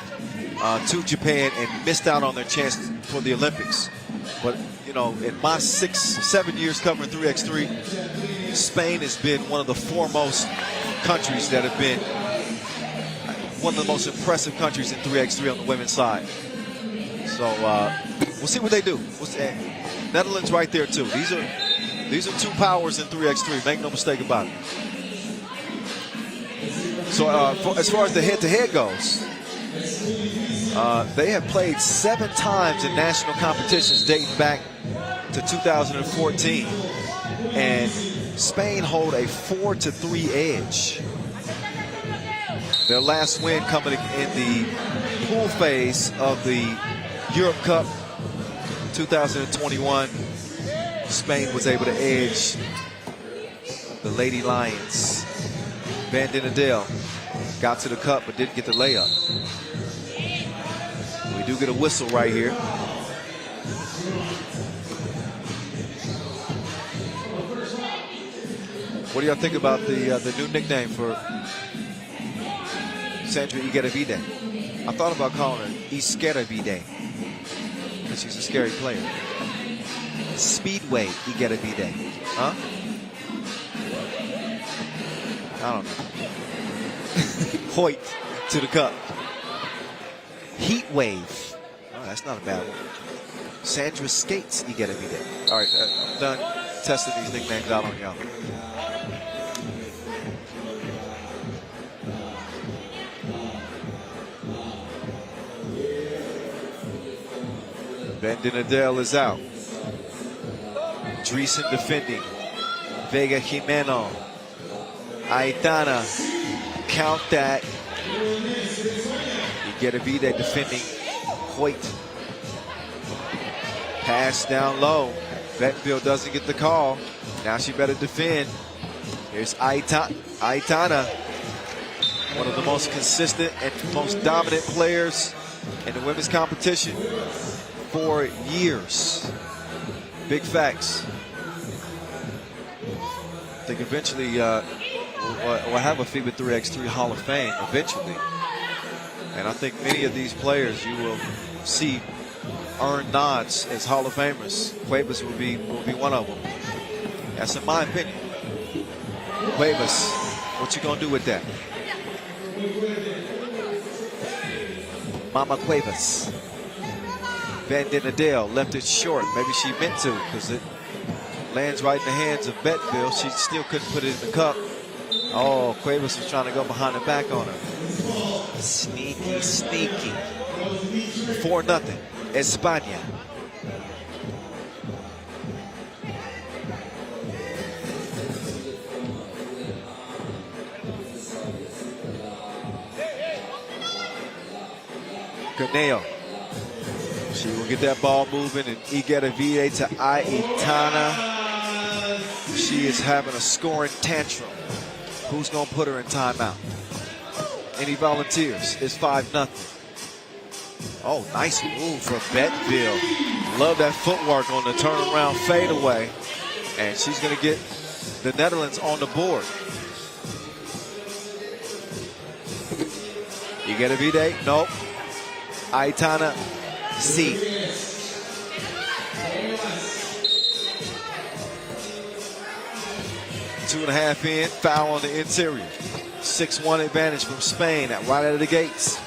to Japan and missed out on their chance for the Olympics. But, you know, in my 6-7 years covering 3x3, Spain has been one of the foremost countries that have been one of the most impressive countries in 3x3 on the women's side. So we'll see what they do. Netherlands right there too. These are 2 powers in 3x3. Make no mistake about it. So as far as the head-to-head goes, they have played 7 times in national competitions dating back to 2014, and Spain hold a 4-3 edge. Their last win coming in the pool phase of the Europe Cup 2021. Spain was able to edge the Lady Lions. Van Den Adel got to the cup but didn't get the layup. We do get a whistle right here. What do y'all think about the new nickname for Sandra Igaravide? I thought about calling her Iskeravide because she's a scary player. Speedway Igaravide. Huh? I don't know. Hoyt to the cup. Heat Wave. Oh, that's not a bad one. Sandra Skates Igaravide. All right, I'm done testing these nicknames out on y'all. Van Den Adel is out. Driesen defending. Vega Jimeno. Aitana. Count that. Igaravide defending. Hoyt Pass down low. Bentonville doesn't get the call. Now she better defend. Here's Aitana, one of the most consistent and most dominant players in the women's competition for years. Big facts. I think eventually we'll have a FIBA 3x3 Hall of Fame eventually. And I think many of these players you will see earn nods as Hall of Famers. Cuevas will be one of them. That's in my opinion. Cuevas, what you gonna do with that? Mama Cuevas. Van Den Adele left it short. Maybe she meant to, because it lands right in the hands of Bettville. She still couldn't put it in the cup. Oh, Cuevas was trying to go behind the back on her. Sneaky, sneaky. 4-0, España. Caneo. She will get that ball moving, and Igedavide to Aitana. She is having a scoring tantrum. Who's going to put her in timeout? Any volunteers? It's 5-0. Oh, nice move for Bettville. Love that footwork on the turnaround fadeaway. And she's going to get the Netherlands on the board. Igedavide? Nope. Aitana, C. Two and a half in, foul on the interior. 6-1 advantage from Spain right out of the gates.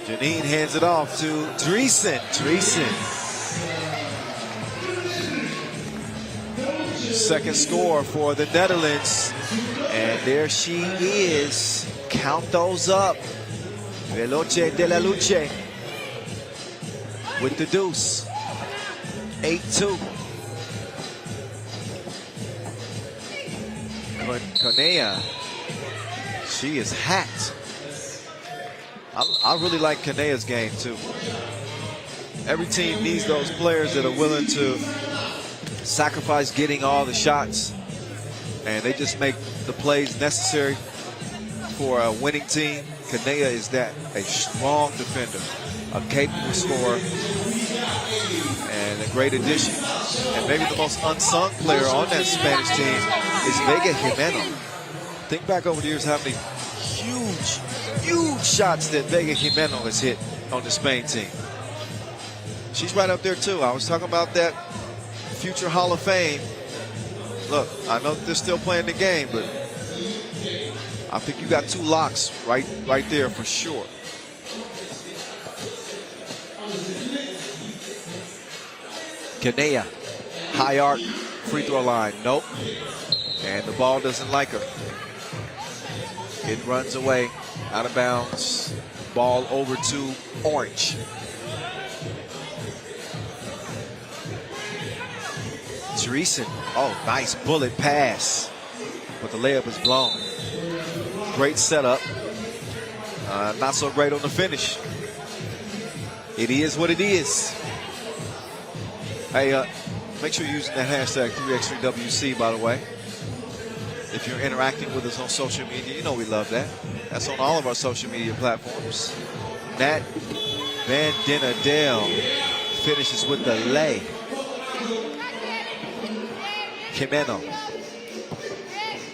Janine hands it off to Driesen. Second score for the Netherlands. And there she is. Count those up. Veloce de la Luce with the deuce. 8-2. Kanea, she is hacked. I really like Kanea's game too. Every team needs those players that are willing to sacrifice getting all the shots, and they just make the plays necessary for a winning team. Kanea is that, a strong defender, a capable scorer, and a great addition. And maybe the most unsung player on that Spanish team is Vega Jimeno. Think back over the years how many huge shots that Vega Jimeno has hit on the Spain team. She's right up there too. I was talking about that future Hall of Fame. Look, I know they're still playing the game, but I think you got two locks right there for sure. Kanea, high arc, free throw line, nope. And the ball doesn't like her. It runs away, out of bounds. Ball over to Orange. Driesen, oh, nice bullet pass, but the layup is blown. Great setup, not so great on the finish. It is what it is. Hey, make sure you're using that hashtag 3x3WC, by the way. If you're interacting with us on social media, you know we love that. That's on all of our social media platforms. Nat Van Den Adele finishes with the lay. Jimeno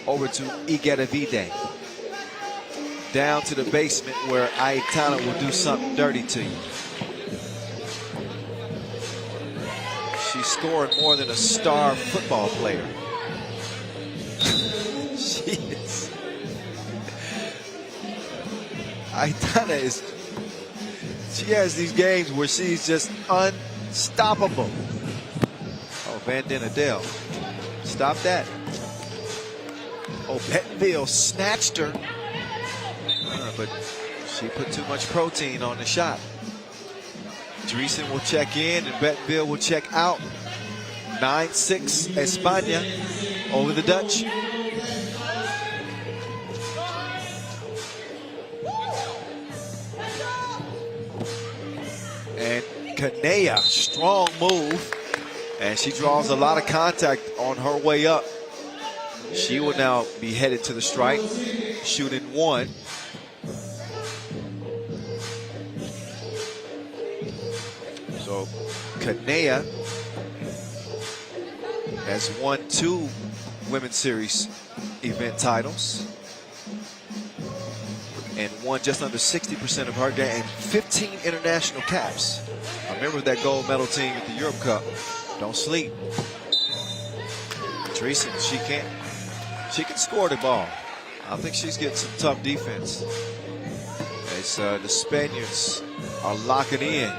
over to Igedavide. Down to the basement where Aitana will do something dirty to you. She scored more than a star football player. She is. Aitana is. She has these games where she's just unstoppable. Oh, Van Den Adele. Stop that. Oh, Bettville snatched her. But she put too much protein on the shot. Driesen will check in and Bettville will check out. 9-6 España over the Dutch. Kanea, strong move. And she draws a lot of contact on her way up. She will now be headed to the strike, shooting 1. So Kanea has won 2 Women's Series event titles and won just under 60% of her game and 15 international caps. I remember that gold medal team at the Europe Cup. Don't sleep. Teresa, she can score the ball. I think she's getting some tough defense as the Spaniards are locking in.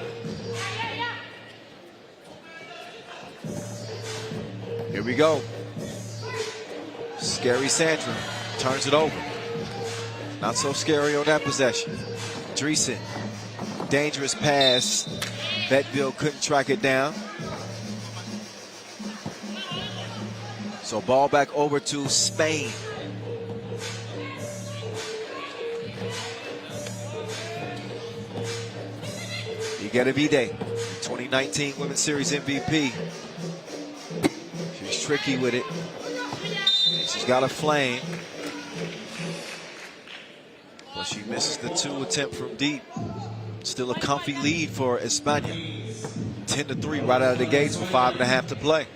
Here we go. Scary Sandra turns it over. Not so scary on that possession. Dreesen, dangerous pass. Betteville couldn't track it down. So ball back over to Spain. Igueravide, 2019 Women's Series MVP. She's tricky with it. And she's got a flame. But she misses the 2 attempt from deep. Still a comfy lead for España. 10-3 right out of the gates with 5.5 to play.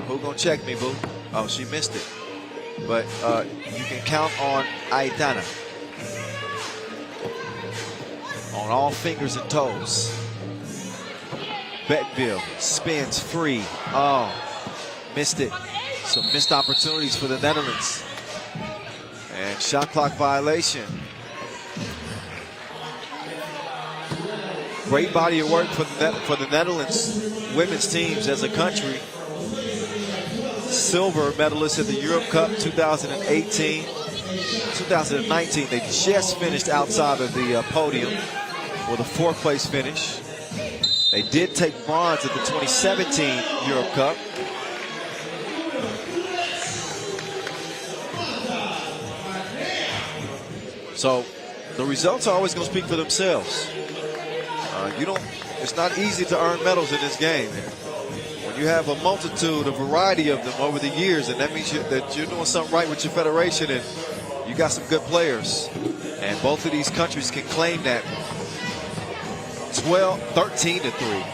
Who gonna check me, boo? Oh, she missed it. But you can count on Aitana. On all fingers and toes. Betteville spins free. Oh, missed it. Some missed opportunities for the Netherlands. And shot clock violation. Great body of work for the Netherlands women's teams as a country. Silver medalists at the Europe Cup 2018. 2019, they just finished outside of the podium with a 4th place finish. They did take bronze at the 2017 Europe Cup. So the results are always going to speak for themselves. It's not easy to earn medals in this game. When you have a multitude, a variety of them over the years, and that means that you're doing something right with your federation and you got some good players. And both of these countries can claim that. 13-3.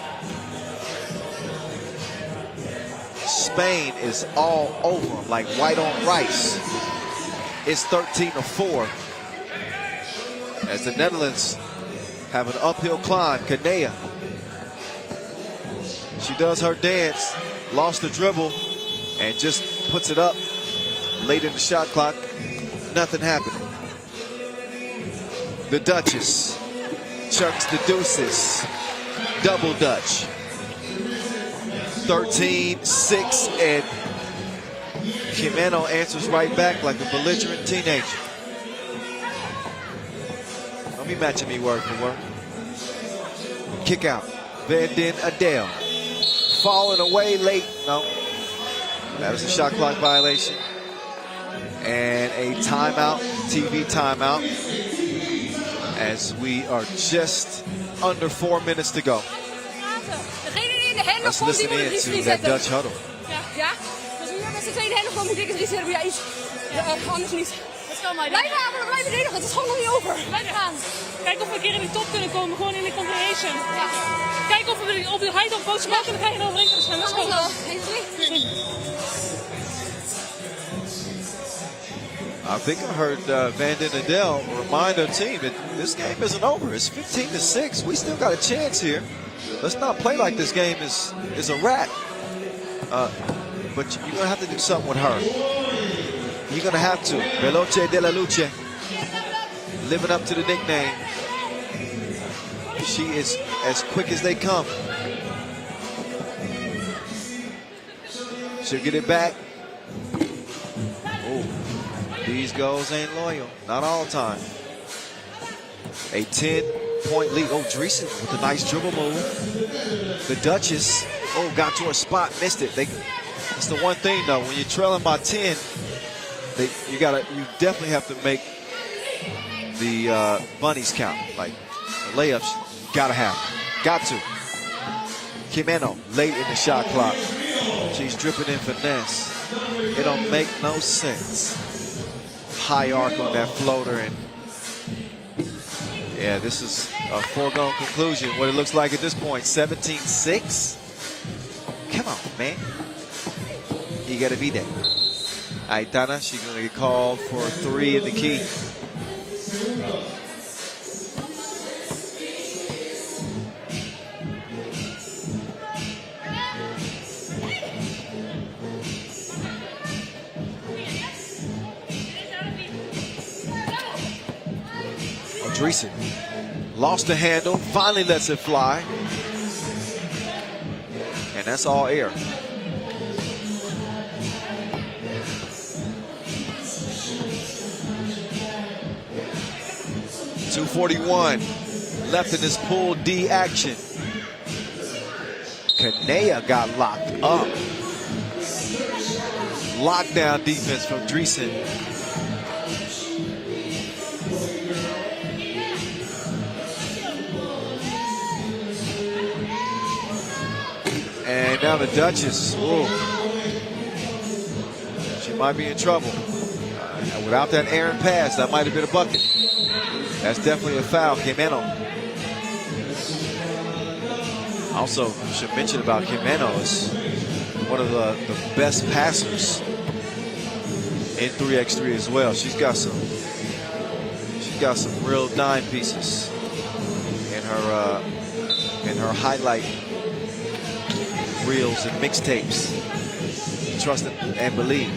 Spain is all over them like white on rice. It's 13-4. As the Netherlands have an uphill climb. Kanea. She does her dance, lost the dribble, and just puts it up late in the shot clock. Nothing happened. The Duchess chucks the deuces. Double Dutch. 13-6, and Jimeno answers right back like a belligerent teenager. Don't be matching me word for word. Kick out. Van Den Adele. Falling away late. No. That was a shot clock violation. And a timeout, TV timeout, as we are just under 4 minutes to go. Let's listen in to that Dutch huddle. Ja, dus nu met z'n tweede helft dan moet ik het reset weer iets. Anders niet. Blijf aan, blijf verdedigen, het is gewoon nog niet over. Blijf gaan. Kijk of we een keer in de top kunnen komen, gewoon in de compilation. Ja. Kijk of we op de high-top boot maken en dan krijg je een overeenkomst. Let's go. I think I heard Van Den Adele remind her team that this game isn't over. It's 15-6. We still got a chance here. Let's not play like this game is a wrap. But you're going to have to do something with her. You're going to have to. Veloce de la Luce. Living up to the nickname. She is as quick as they come. She'll get it back. Oh, these goals ain't loyal. Not all the time. A 10-point lead. Oh, Dreesen with a nice dribble move. The Duchess, got to her spot, missed it. It's the one thing though, when you're trailing by 10, you definitely have to make the bunnies count. Like layups, gotta have, got to. Jimeno late in the shot clock. She's dripping in finesse. It don't make no sense. High arc on that floater, and yeah, this is a foregone conclusion. What it looks like at this point, 17-6. Come on, man. You gotta be there. Aitana, she's gonna get called for 3 in the key. Dreesen lost the handle, finally lets it fly. And that's all air. .241 left in this pool D action. Kanea got locked up. Lockdown defense from Dreesen. And now the Duchess, ooh, she might be in trouble. Without that errant pass, that might have been a bucket. That's definitely a foul. Jimeno. Also, should mention about Jimeno is one of the best passers in 3x3 as well. She's got some real dime pieces in her highlight reels and mixtapes. Trust and believe.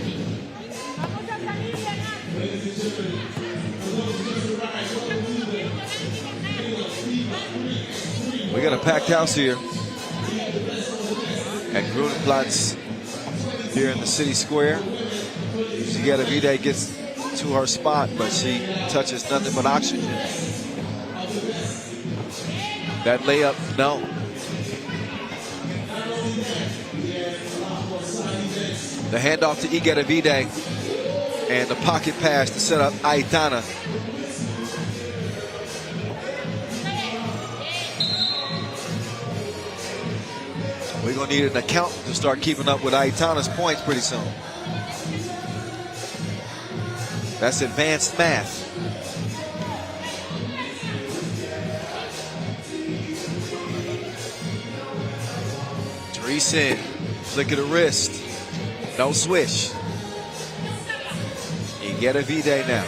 We got a packed house here at Grunenplatz here in the city square. Sigetta Vide gets to her spot, but she touches nothing but oxygen. That layup, no. The handoff to Igedavide and the pocket pass to set up Aitana. We're going to need an accountant to start keeping up with Aitana's points pretty soon. That's advanced math. Dreesen, flick of the wrist. No swish. Igedavide now.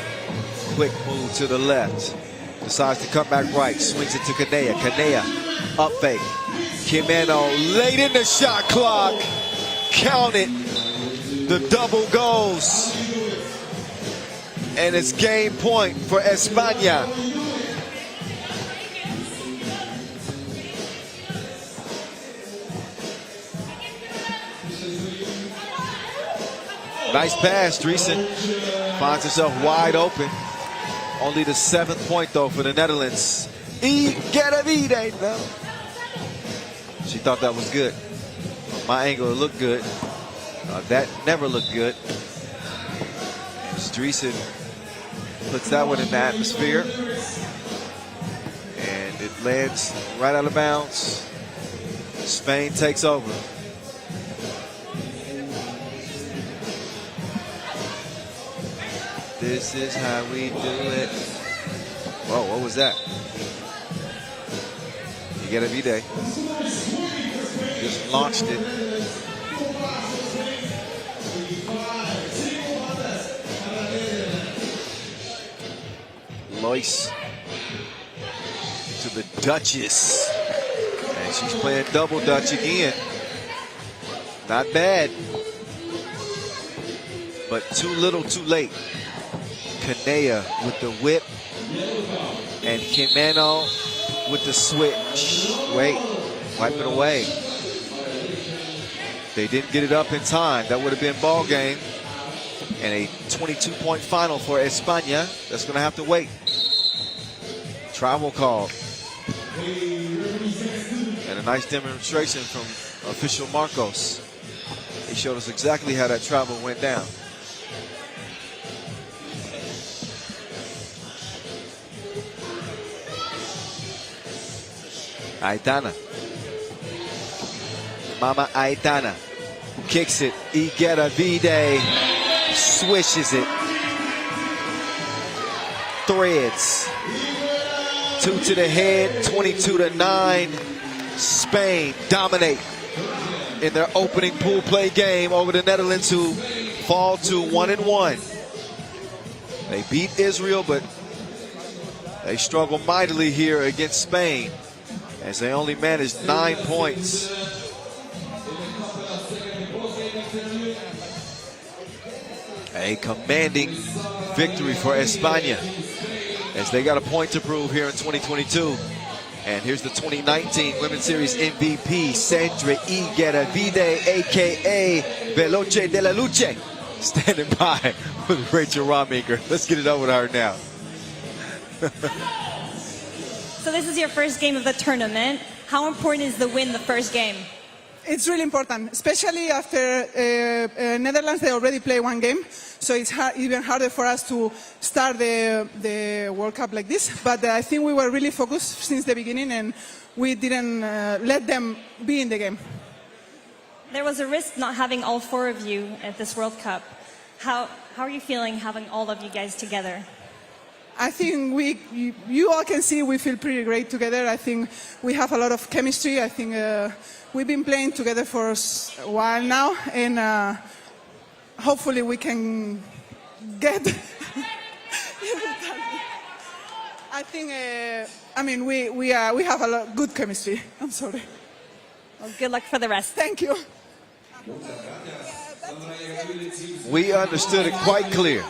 Quick move to the left. Decides to come back right. Swings it to Kanea. Kanea up fake. Jimeno late in the shot clock. Count it. The double goes. And it's game point for España. Nice pass, Dreesen finds herself wide open. Only the 7th point though for the Netherlands. Igedavide, no. She thought that was good. From my angle, it looked good. That never looked good. Dreesen puts that one in the atmosphere. And it lands right out of bounds. Spain takes over. This is how we do it. Whoa, what was that? Igedavide just launched it. Lois to the Duchess. And she's playing double Dutch again. Not bad. But too little, too late. Kanea with the whip. And Jimeno with the switch. Wait, wipe it away. They didn't get it up in time. That would have been ball game. And a 22-point final for España. That's going to have to wait. Travel call. And a nice demonstration from official Marcos. He showed us exactly how that travel went down. Aitana. Mama Aitana kicks it. Igueravide swishes it. Threads. 2 to the head, 22-9. Spain dominate in their opening pool play game over the Netherlands, who fall to 1-1. They beat Israel, but they struggle mightily here against Spain as they only managed 9 points. A commanding victory for España as they got a point to prove here in 2022. And here's the 2019 Women's Series MVP, Sandra Igueravide, a.k.a. Veloce de la Luce, standing by with Rachel Rawmaker. Let's get it over to her now. So this is your first game of the tournament. How important is the win the first game? It's really important, especially after Netherlands. They already play one game, so it's even harder for us to start the World Cup like this. But I think we were really focused since the beginning, and we didn't let them be in the game. There was a risk not having all 4 of you at this World Cup. How are you feeling having all of you guys together? I think you all can see we feel pretty great together. I think we have a lot of chemistry. I think we've been playing together for a while now, and hopefully we can get. I think. I mean, we have a lot good chemistry. I'm sorry. Well, good luck for the rest. Thank you. We understood it quite clear.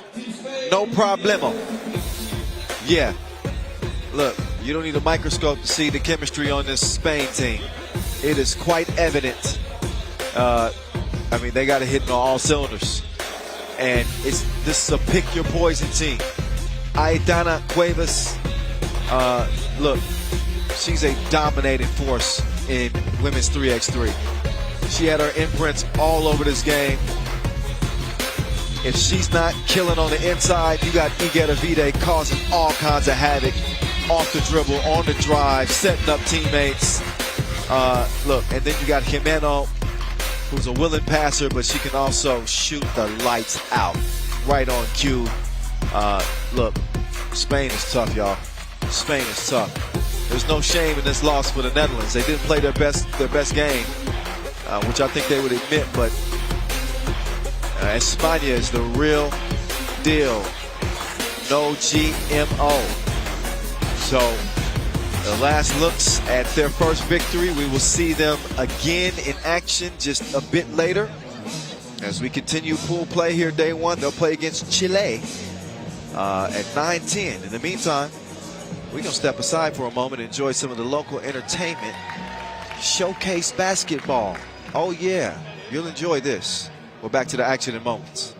No problemo. Yeah. Look, you don't need a microscope to see the chemistry on this Spain team. It is quite evident. I mean, they got to hit on all cylinders. And this is a pick your poison team. Aitana Cuevas, look, she's a dominating force in women's 3x3. She had her imprints all over this game. If she's not killing on the inside, you got Igueravide causing all kinds of havoc off the dribble, on the drive, setting up teammates. Look, and then you got Jimeno, who's a willing passer, but she can also shoot the lights out right on cue. Look, Spain is tough, y'all. Spain is tough. There's no shame in this loss for the Netherlands. They didn't play their best game, which I think they would admit, but España is the real deal. No GMO. So the last looks at their first victory. We will see them again in action just a bit later. As we continue pool play here day 1, they'll play against Chile at 9:10. In the meantime, we're going to step aside for a moment and enjoy some of the local entertainment. Showcase basketball. Oh yeah, you'll enjoy this. We're back to the action in moments.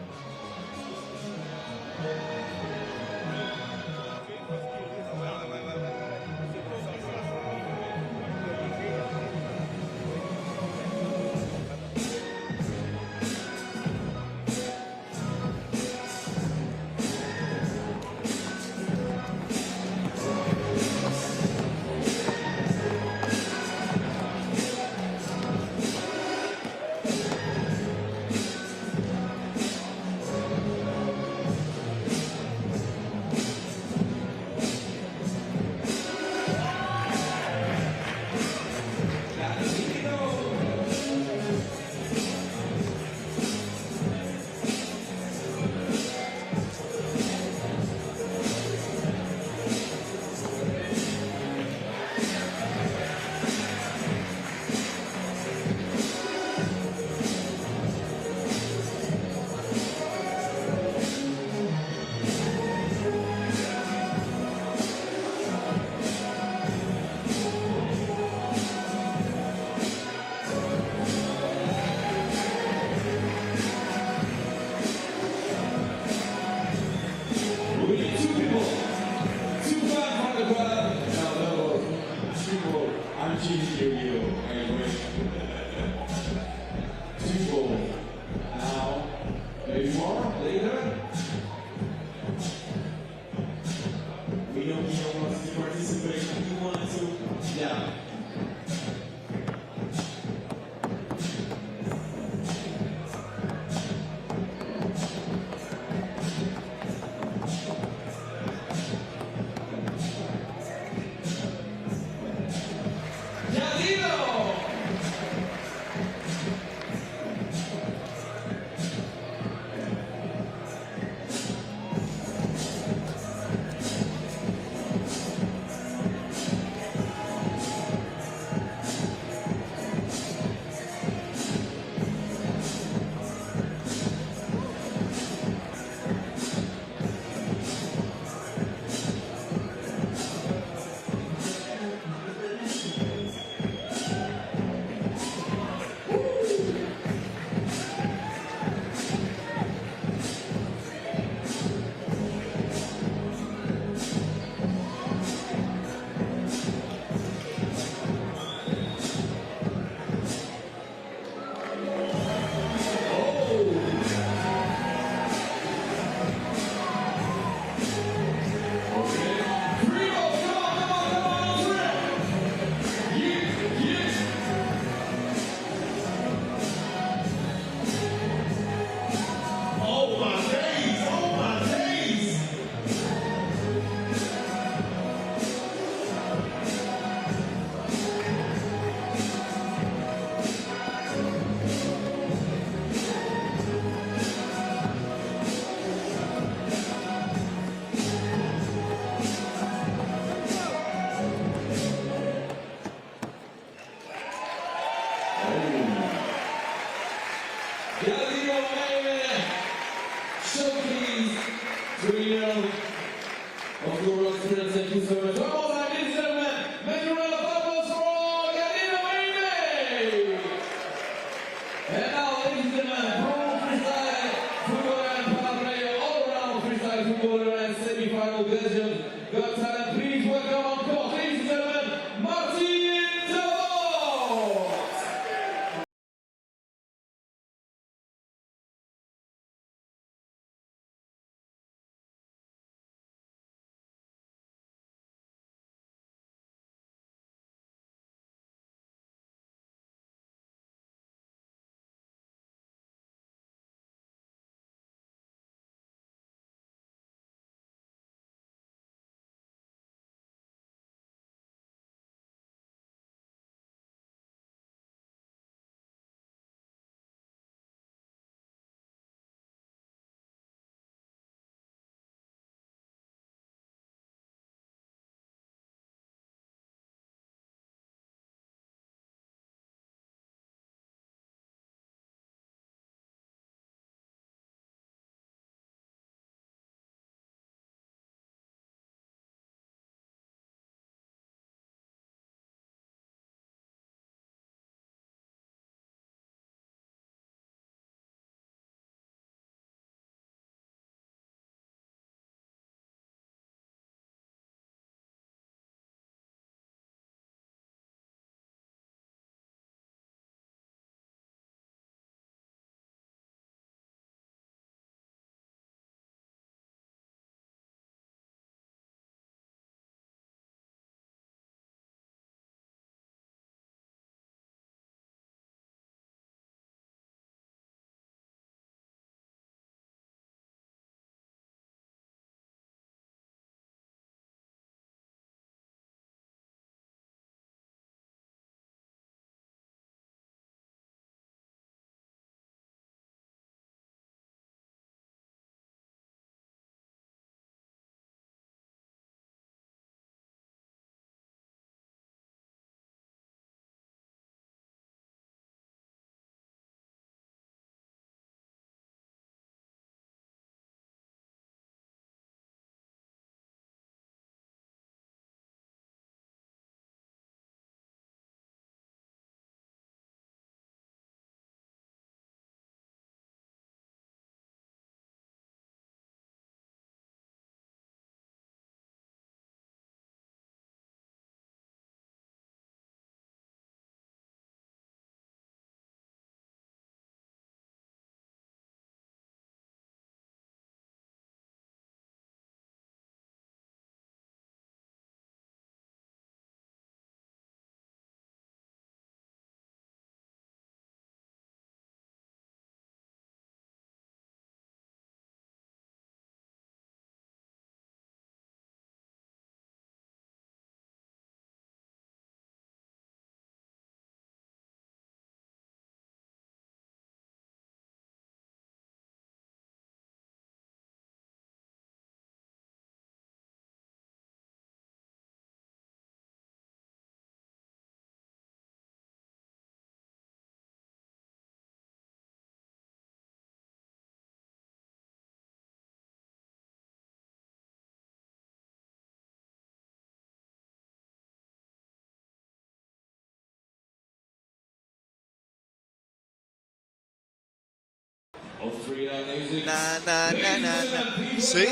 Nah, nah, nah, nah, nah. See?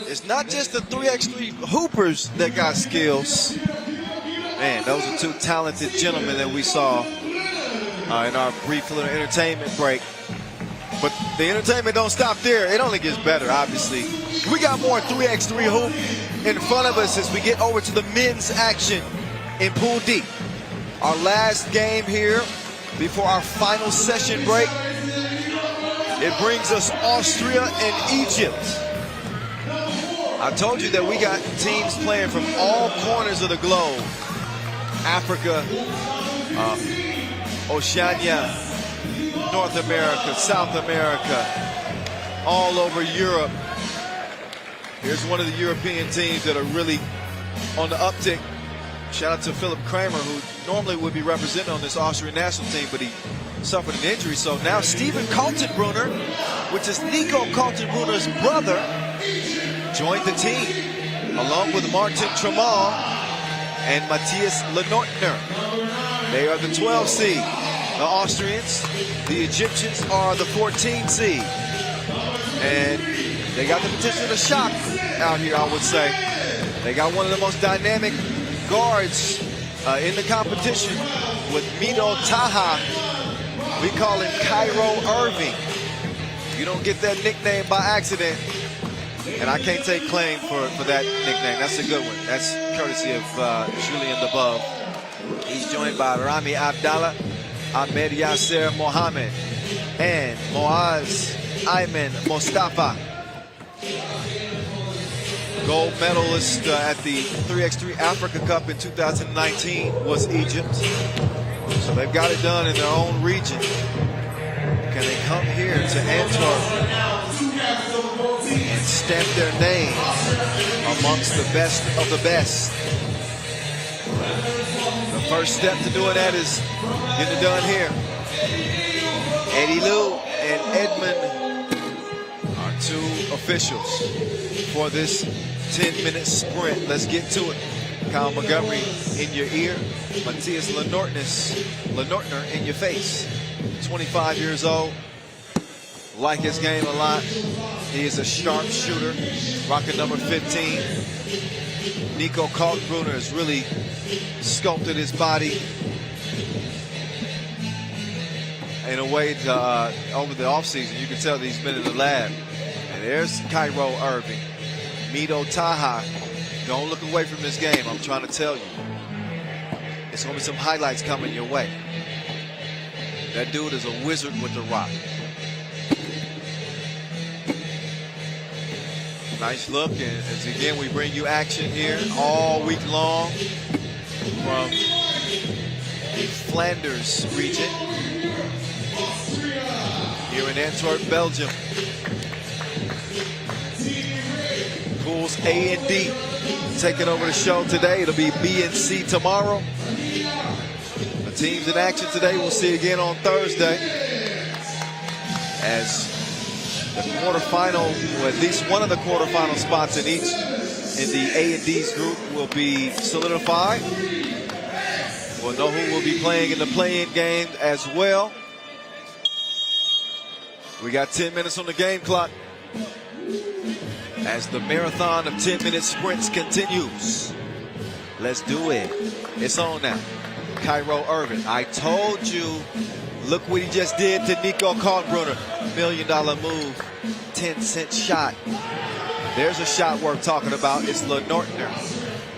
It's not just the 3x3 hoopers that got skills. Man, those are two talented gentlemen that we saw in our brief little entertainment break. But the entertainment don't stop there. It only gets better, obviously. We got more 3x3 hoop in front of us as we get over to the men's action in Pool D. Our last game here before our final session break. It brings us Austria and Egypt. I told you that we got teams playing from all corners of the globe. Africa, Oceania, North America, South America, all over Europe. Here's one of the European teams that are really on the uptick. Shout out to Philip Kramer, who normally would be represented on this Austrian national team, but he suffered an injury. So now Steven Kaltenbrunner, which is Nico Kaltenbrunner's brother, joined the team, along with Martin Tremont and Matthias Lenortner. They are the 12 seed. The Austrians, the Egyptians are the 14 seed. And they got the potential to shock out here, I would say. They got one of the most dynamic guards in the competition with Mido Taha. We call him Cairo Irving. You don't get that nickname by accident. And I can't take claim for that nickname. That's a good one. That's courtesy of Julian Labov. He's joined by Rami Abdallah, Ahmed Yasser Mohammed, and Moaz Ayman Mostafa. Gold medalist at the 3x3 Africa Cup in 2019 was Egypt. So they've got it done in their own region. Can they come here to Antwerp and stamp their name amongst the best of the best? The first step to doing that is getting it done here. Eddie Lou and Edmund are two officials for this 10-minute sprint. Let's get to it. Kyle Montgomery in your ear. Matthias Lenortner in your face. 25 years old. Like his game a lot. He is a sharp shooter. Rocking number 15. Nico Kaltenbrunner has really sculpted his body in a way to, over the offseason. You can tell that he's been in the lab. And there's Cairo Irving. Mido Taha. Don't look away from this game. I'm trying to tell you. There's going to be some highlights coming your way. That dude is a wizard with the rock. Nice look, and as again we bring you action here all week long from the Flanders region here in Antwerp, Belgium. Pools A and D taking over the show today. It'll be B and C tomorrow. The teams in action today we'll see again on Thursday as the quarterfinal, or at least one of the quarterfinal spots in each in the A and D's group will be solidified. We'll know who will be playing in the play-in game as well. We got 10 minutes on the game clock as the marathon of 10-minute sprints continues. Let's do it. It's on now. Cairo Irving. I told you, look what he just did to Nico Kaltenbrunner. $1 million move, 10-cent shot. There's a shot worth talking about. It's Lenortner.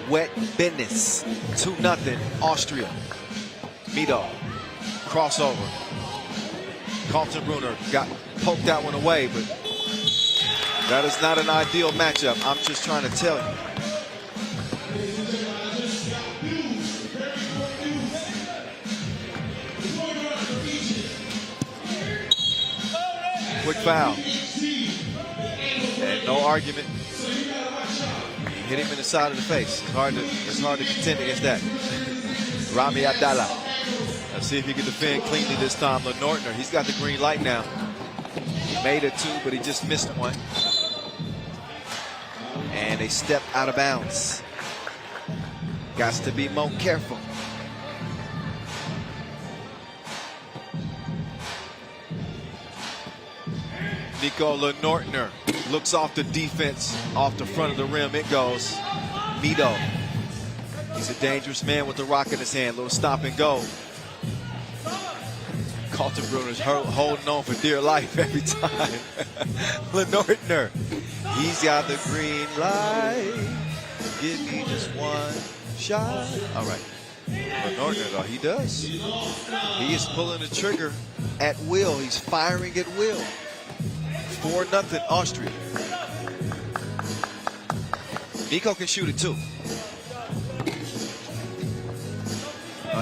Wet business. 2-0 Austria. Mido. Crossover. Kaltenbrunner poked that one away, but that is not an ideal matchup. I'm just trying to tell you. Quick foul. And no argument. Hit him in the side of the face. It's hard to contend against that. Rami Abdallah. Let's see if he can defend cleanly this time. Lenortner, he's got the green light now. He made it two, but he just missed one. And a step out of bounds. Got to be more careful. Nico Lenortner looks off the defense, off the front of the rim. It goes. Mito. He's a dangerous man with the rock in his hand. Little stop and go. Kaltenbrunner's holding on for dear life every time. Lenortner. He's got the green light. Give me just one shot. All right. Lenortner, though, he does. He is pulling the trigger at will. He's firing at will. 4-0 Austria. Nico can shoot it too.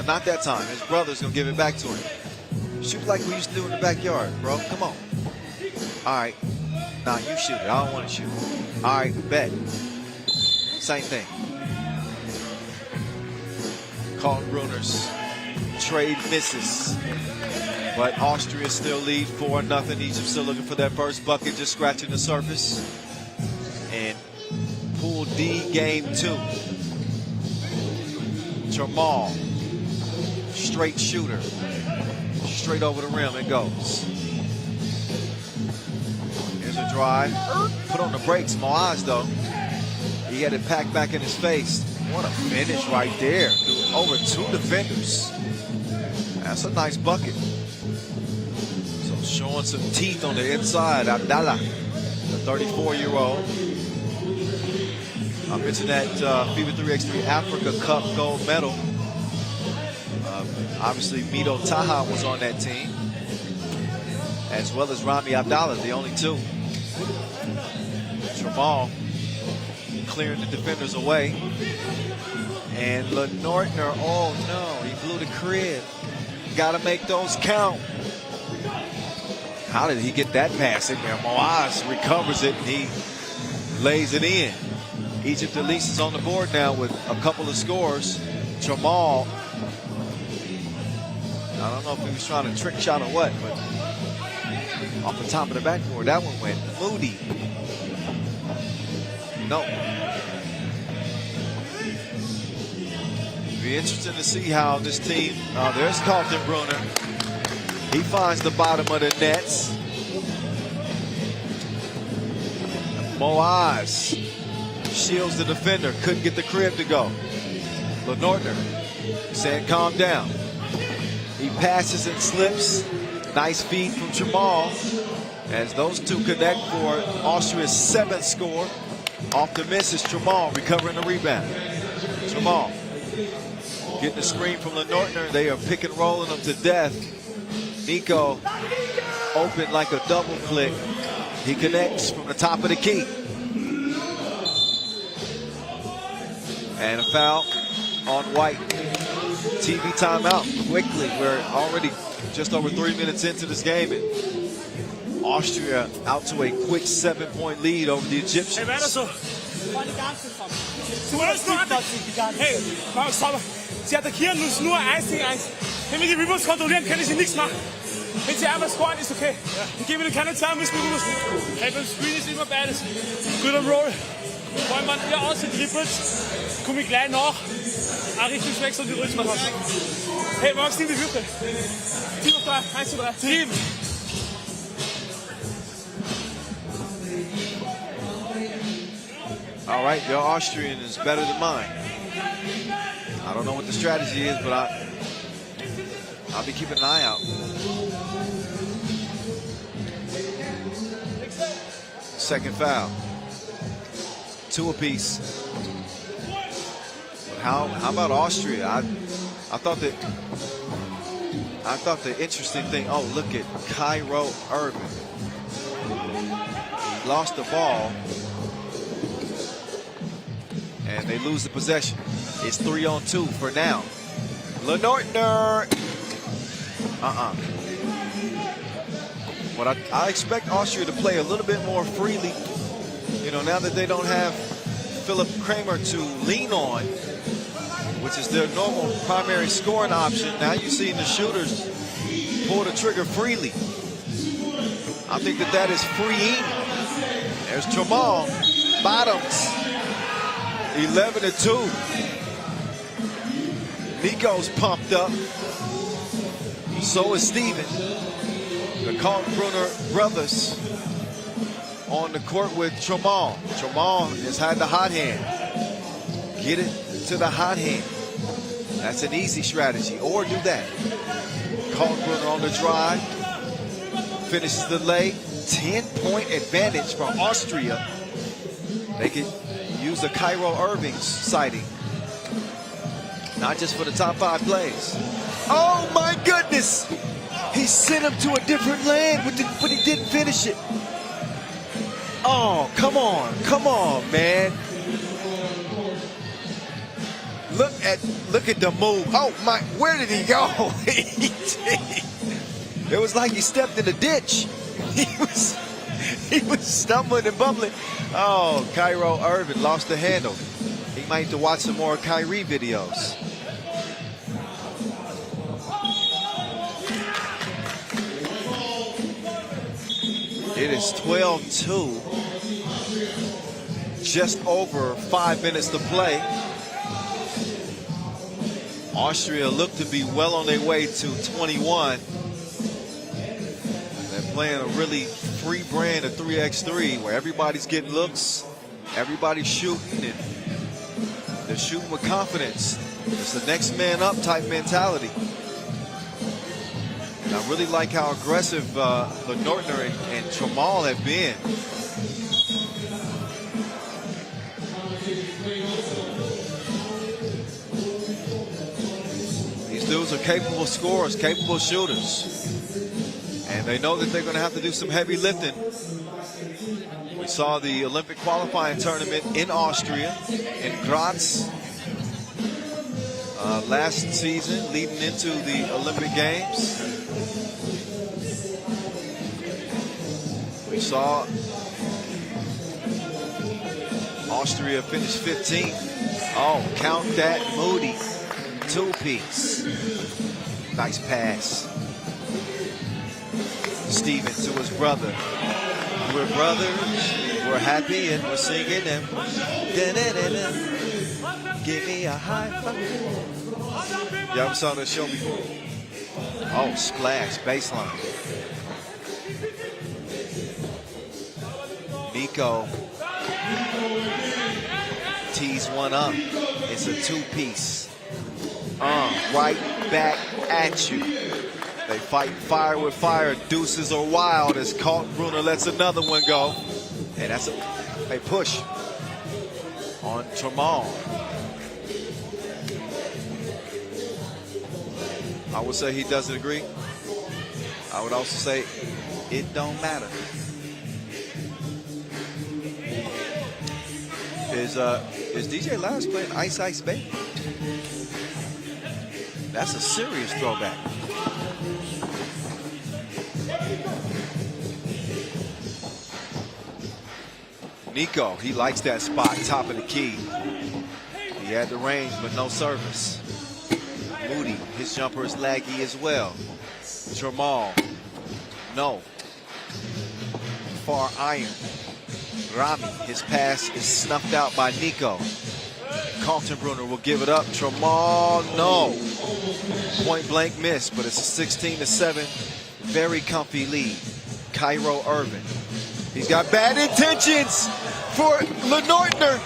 Not that time. His brother's going to give it back to him. Shoot like we used to do in the backyard, bro. Come on. All right. Nah, you shoot it. I don't want to shoot. All right, bet. Same thing. Kaltenbrunner's trade misses. But Austria still lead 4-0. Egypt still looking for that first bucket, just scratching the surface. And Pool D, game 2. Jamal, straight shooter. Straight over the rim it goes. Here's a drive. Put on the brakes, Moaz though. He had it packed back in his face. What a finish right there. Over 2 defenders. That's a nice bucket. So showing some teeth on the inside. Abdallah, the 34-year-old. I mentioned that FIBA 3x3 Africa Cup gold medal. Obviously, Mito Taha was on that team, as well as Rami Abdallah, the only 2. Jamal clearing the defenders away. And Lenortner, oh no, he blew the crib. Got to make those count. How did he get that pass in there? Moaz recovers it and he lays it in. Egypt at least is on the board now with a couple of scores. Jamal, I don't know if he was trying to trick shot or what, but off the top of the backboard, that one went. Moody. No. Be interesting to see how this team, there's Kaltenbrunner. He finds the bottom of the nets. Moaz shields the defender, couldn't get the crib to go. Lenortner saying calm down. He passes and slips. Nice feed from Jamal as those 2 connect for Austria's 7th score. Off the miss is Jamal recovering the rebound. Jamal getting the screen from Lenortner. They are pick and rolling him to death. Nico open like a double click. He connects from the top of the key. And a foul on White. TV timeout quickly. We're already just over 3 minutes into this game. And Austria out to a quick 7-point lead over the Egyptians. Hey, stop. Sie attackieren uns nur 1 gegen 1. Wenn wir die Rebounds kontrollieren, können sie nichts machen. Wenn sie einmal scoren, ist okay. Wir geben ihnen keine Zeit, müssen wir Rebounds. Hey, beim Screen ist immer beides. Good on roll. Vor allem, wenn ihr ausgetrippelt, komme ich gleich nach. Auch richtig schmeckt und die Rücken machen. Hey, Max, nimm die Würfel. Team auf 3, 1 zu 3. Team. All right, your Austrian is better than mine. I don't know what the strategy is, but I'll be keeping an eye out. Second foul. 2 apiece. How about Austria? I thought the interesting thing. Oh, look at Cairo Irvin. He lost the ball, and they lose the possession. It's 3-on-2 for now. Lenortner. But I expect Austria to play a little bit more freely. You know, now that they don't have Philip Kramer to lean on, which is their normal primary scoring option. Now you're seeing the shooters pull the trigger freely. I think that is freeing. There's Jamal. Bottoms. 11-2. Nico's pumped up. So is Steven. The Kaltenbrunner brothers on the court with Tramal. Tramal has had the hot hand. Get it to the hot hand. That's an easy strategy, or do that. Kalkbrenner on the drive. Finishes the lay. 10-point advantage for Austria. They could use the Cairo Irving's sighting. Not just for the top 5 plays. Oh my goodness! He sent him to a different land, but he didn't finish it. Oh, come on, man. Look at the move. Oh my, where did he go? It was like he stepped in a ditch. He was stumbling and bumbling. Oh, Cairo Irving lost the handle. He might have to watch some more Kyrie videos. It is 12-2. Just over 5 minutes to play. Austria looked to be well on their way to 21. They're playing a really free brand of 3x3 where everybody's getting looks, everybody's shooting, and they're shooting with confidence. It's the next man up type mentality. And I really like how aggressive Lenortner and Tramal have been. These dudes are capable scorers, capable shooters. And they know that they're going to have to do some heavy lifting. We saw the Olympic qualifying tournament in Austria, in Graz, last season, leading into the Olympic Games. We saw Austria finish 15th. Oh, count that, Moody. 2-piece. Nice pass. Steven to his brother. We're brothers, we're happy, and we're singing and give me a high five. Y'all ever saw this show before? Oh, splash, baseline. Nico tees one up. It's a 2-piece. Right back at you. They fight fire with fire. Deuces are wild as Kalkbrenner lets another one go. And that's a push on Tramal. I would say he doesn't agree. I would also say it don't matter. Is DJ Lowry playing Ice Ice Baby? That's a serious throwback. Nico, he likes that spot, top of the key. He had the range, but no service. Moody, his jumper is laggy as well. Tramal, no. Far iron. Rami, his pass is snuffed out by Nico. Kalkbrenner will give it up. Tramal, no. Point blank miss, but it's a 16-7. Very comfy lead. Cairo Irving. He's got bad intentions for Lenortner.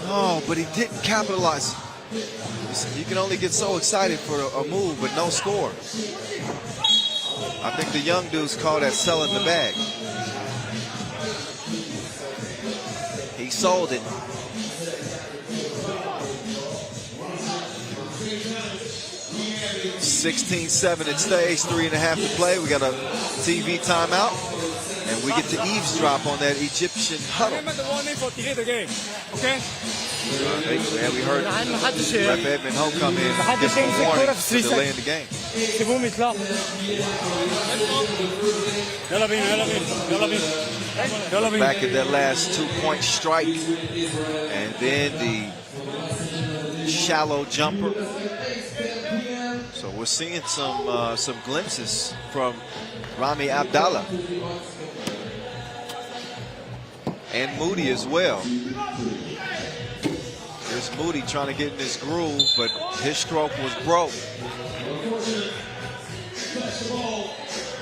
Oh, but he didn't capitalize. You can only get so excited for a move, but no score. I think the young dudes call that selling the bag. He sold it. (16-7) it stays, 3.5 to play. We got a TV timeout, and we get to eavesdrop on that Egyptian huddle. Remember the warning for delay the game, okay? Yeah, we heard Ref Edmund Ho come in and give some warning for delaying the game. Back at that last 2-point strike, and then the shallow jumper. So we're seeing some glimpses from Rami Abdallah and Moody as well. There's Moody trying to get in this groove, but his stroke was broke.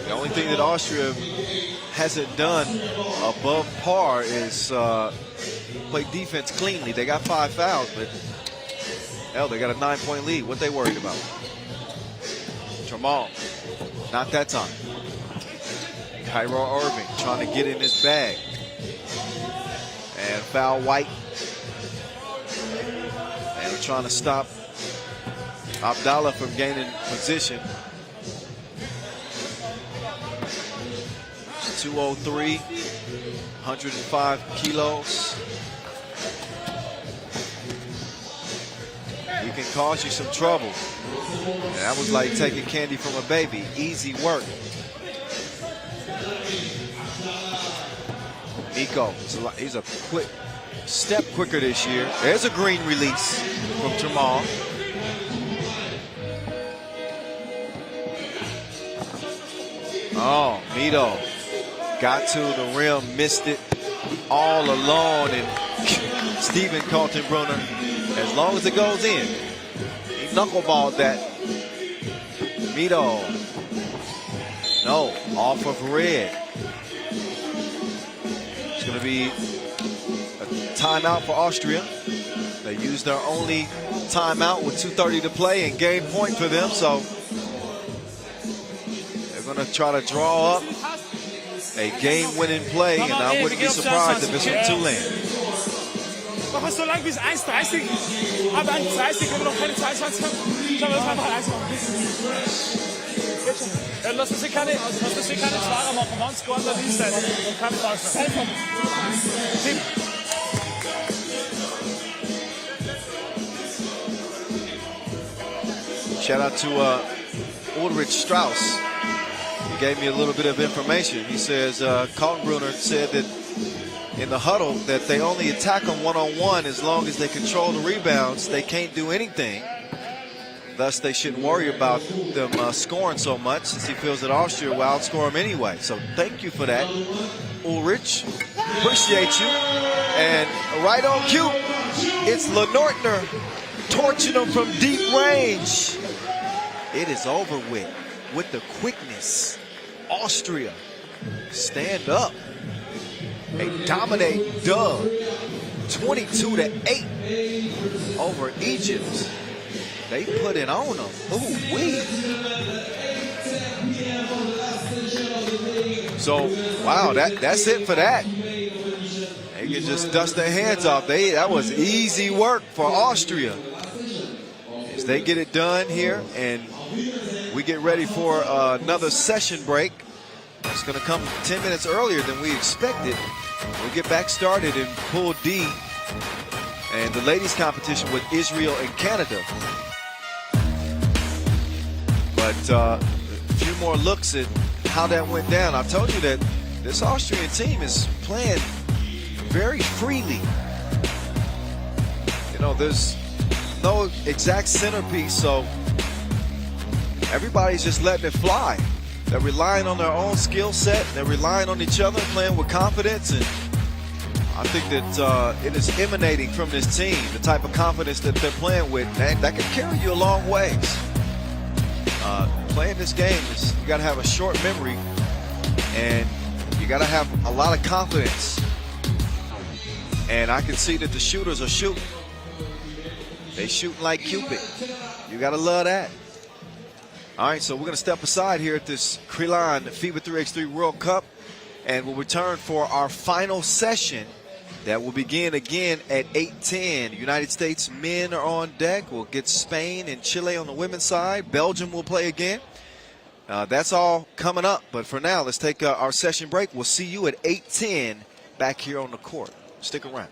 The only thing that Austria hasn't done above par is play defense cleanly. They got 5 fouls, but hell, they got a 9-point lead. What they worried about? Jamal, not that time. Kyra Irving trying to get in his bag. And foul White. And we're trying to stop Abdallah from gaining position. 203, 105 kilos. He can cause you some trouble. And that was like taking candy from a baby. Easy work. Nico, he's a quick step quicker this year. There's a green release from Jamal. Oh, Mito got to the rim, missed it all alone, and Steven Kaltenbrunner, as long as it goes in, he knuckleballed that. Mito, no, off of red. It's going to be a timeout for Austria. They used their only timeout with 2:30 to play and game point for them, so they're going to try to draw up a game-winning play, and I wouldn't be surprised if it's from Tulane. Mach es so lang bis 1:30. Ab 1:30 können wir noch keine 22 haben. Schauen wir uns einfach 1 machen. Lass uns hier keine Zweier machen. Wann scoren der Lies sein? Und keine Falschen. Shout out to Ulrich Strauss. He gave me a little bit of information. He says Kaltenbrunner said that in the huddle that they only attack them one-on-one as long as they control the rebounds. They can't do anything. Thus, they shouldn't worry about them scoring so much, since he feels that Austria will outscore them anyway. So thank you for that, Ulrich. Appreciate you. And right on cue, it's Lenortner torching them from deep range. It is over with the quickness. Austria, stand up. A dominate dub, 22-8 over Egypt. They put it on them. Ooh wee. So wow, that's it for that. They can just dust their hands off. That was easy work for Austria. As they get it done here, and we get ready for another session break. It's going to come 10 minutes earlier than we expected. We'll get back started in Pool D and the ladies' competition with Israel and Canada. But a few more looks at how that went down. I told you that this Austrian team is playing very freely. You know, there's no exact centerpiece, so everybody's just letting it fly. They're relying on their own skill set. They're relying on each other, playing with confidence. And I think that it is emanating from this team, the type of confidence that they're playing with, that can carry you a long ways. Playing this game, you got to have a short memory, and you got to have a lot of confidence. And I can see that the shooters are shooting. They shooting like Cupid. You got to love that. All right, so we're going to step aside here at this Crelan FIBA 3x3 World Cup, and we'll return for our final session that will begin again at 8:10. United States men are on deck. We'll get Spain and Chile on the women's side. Belgium will play again. That's all coming up. But for now, let's take our session break. We'll see you at 8:10 back here on the court. Stick around.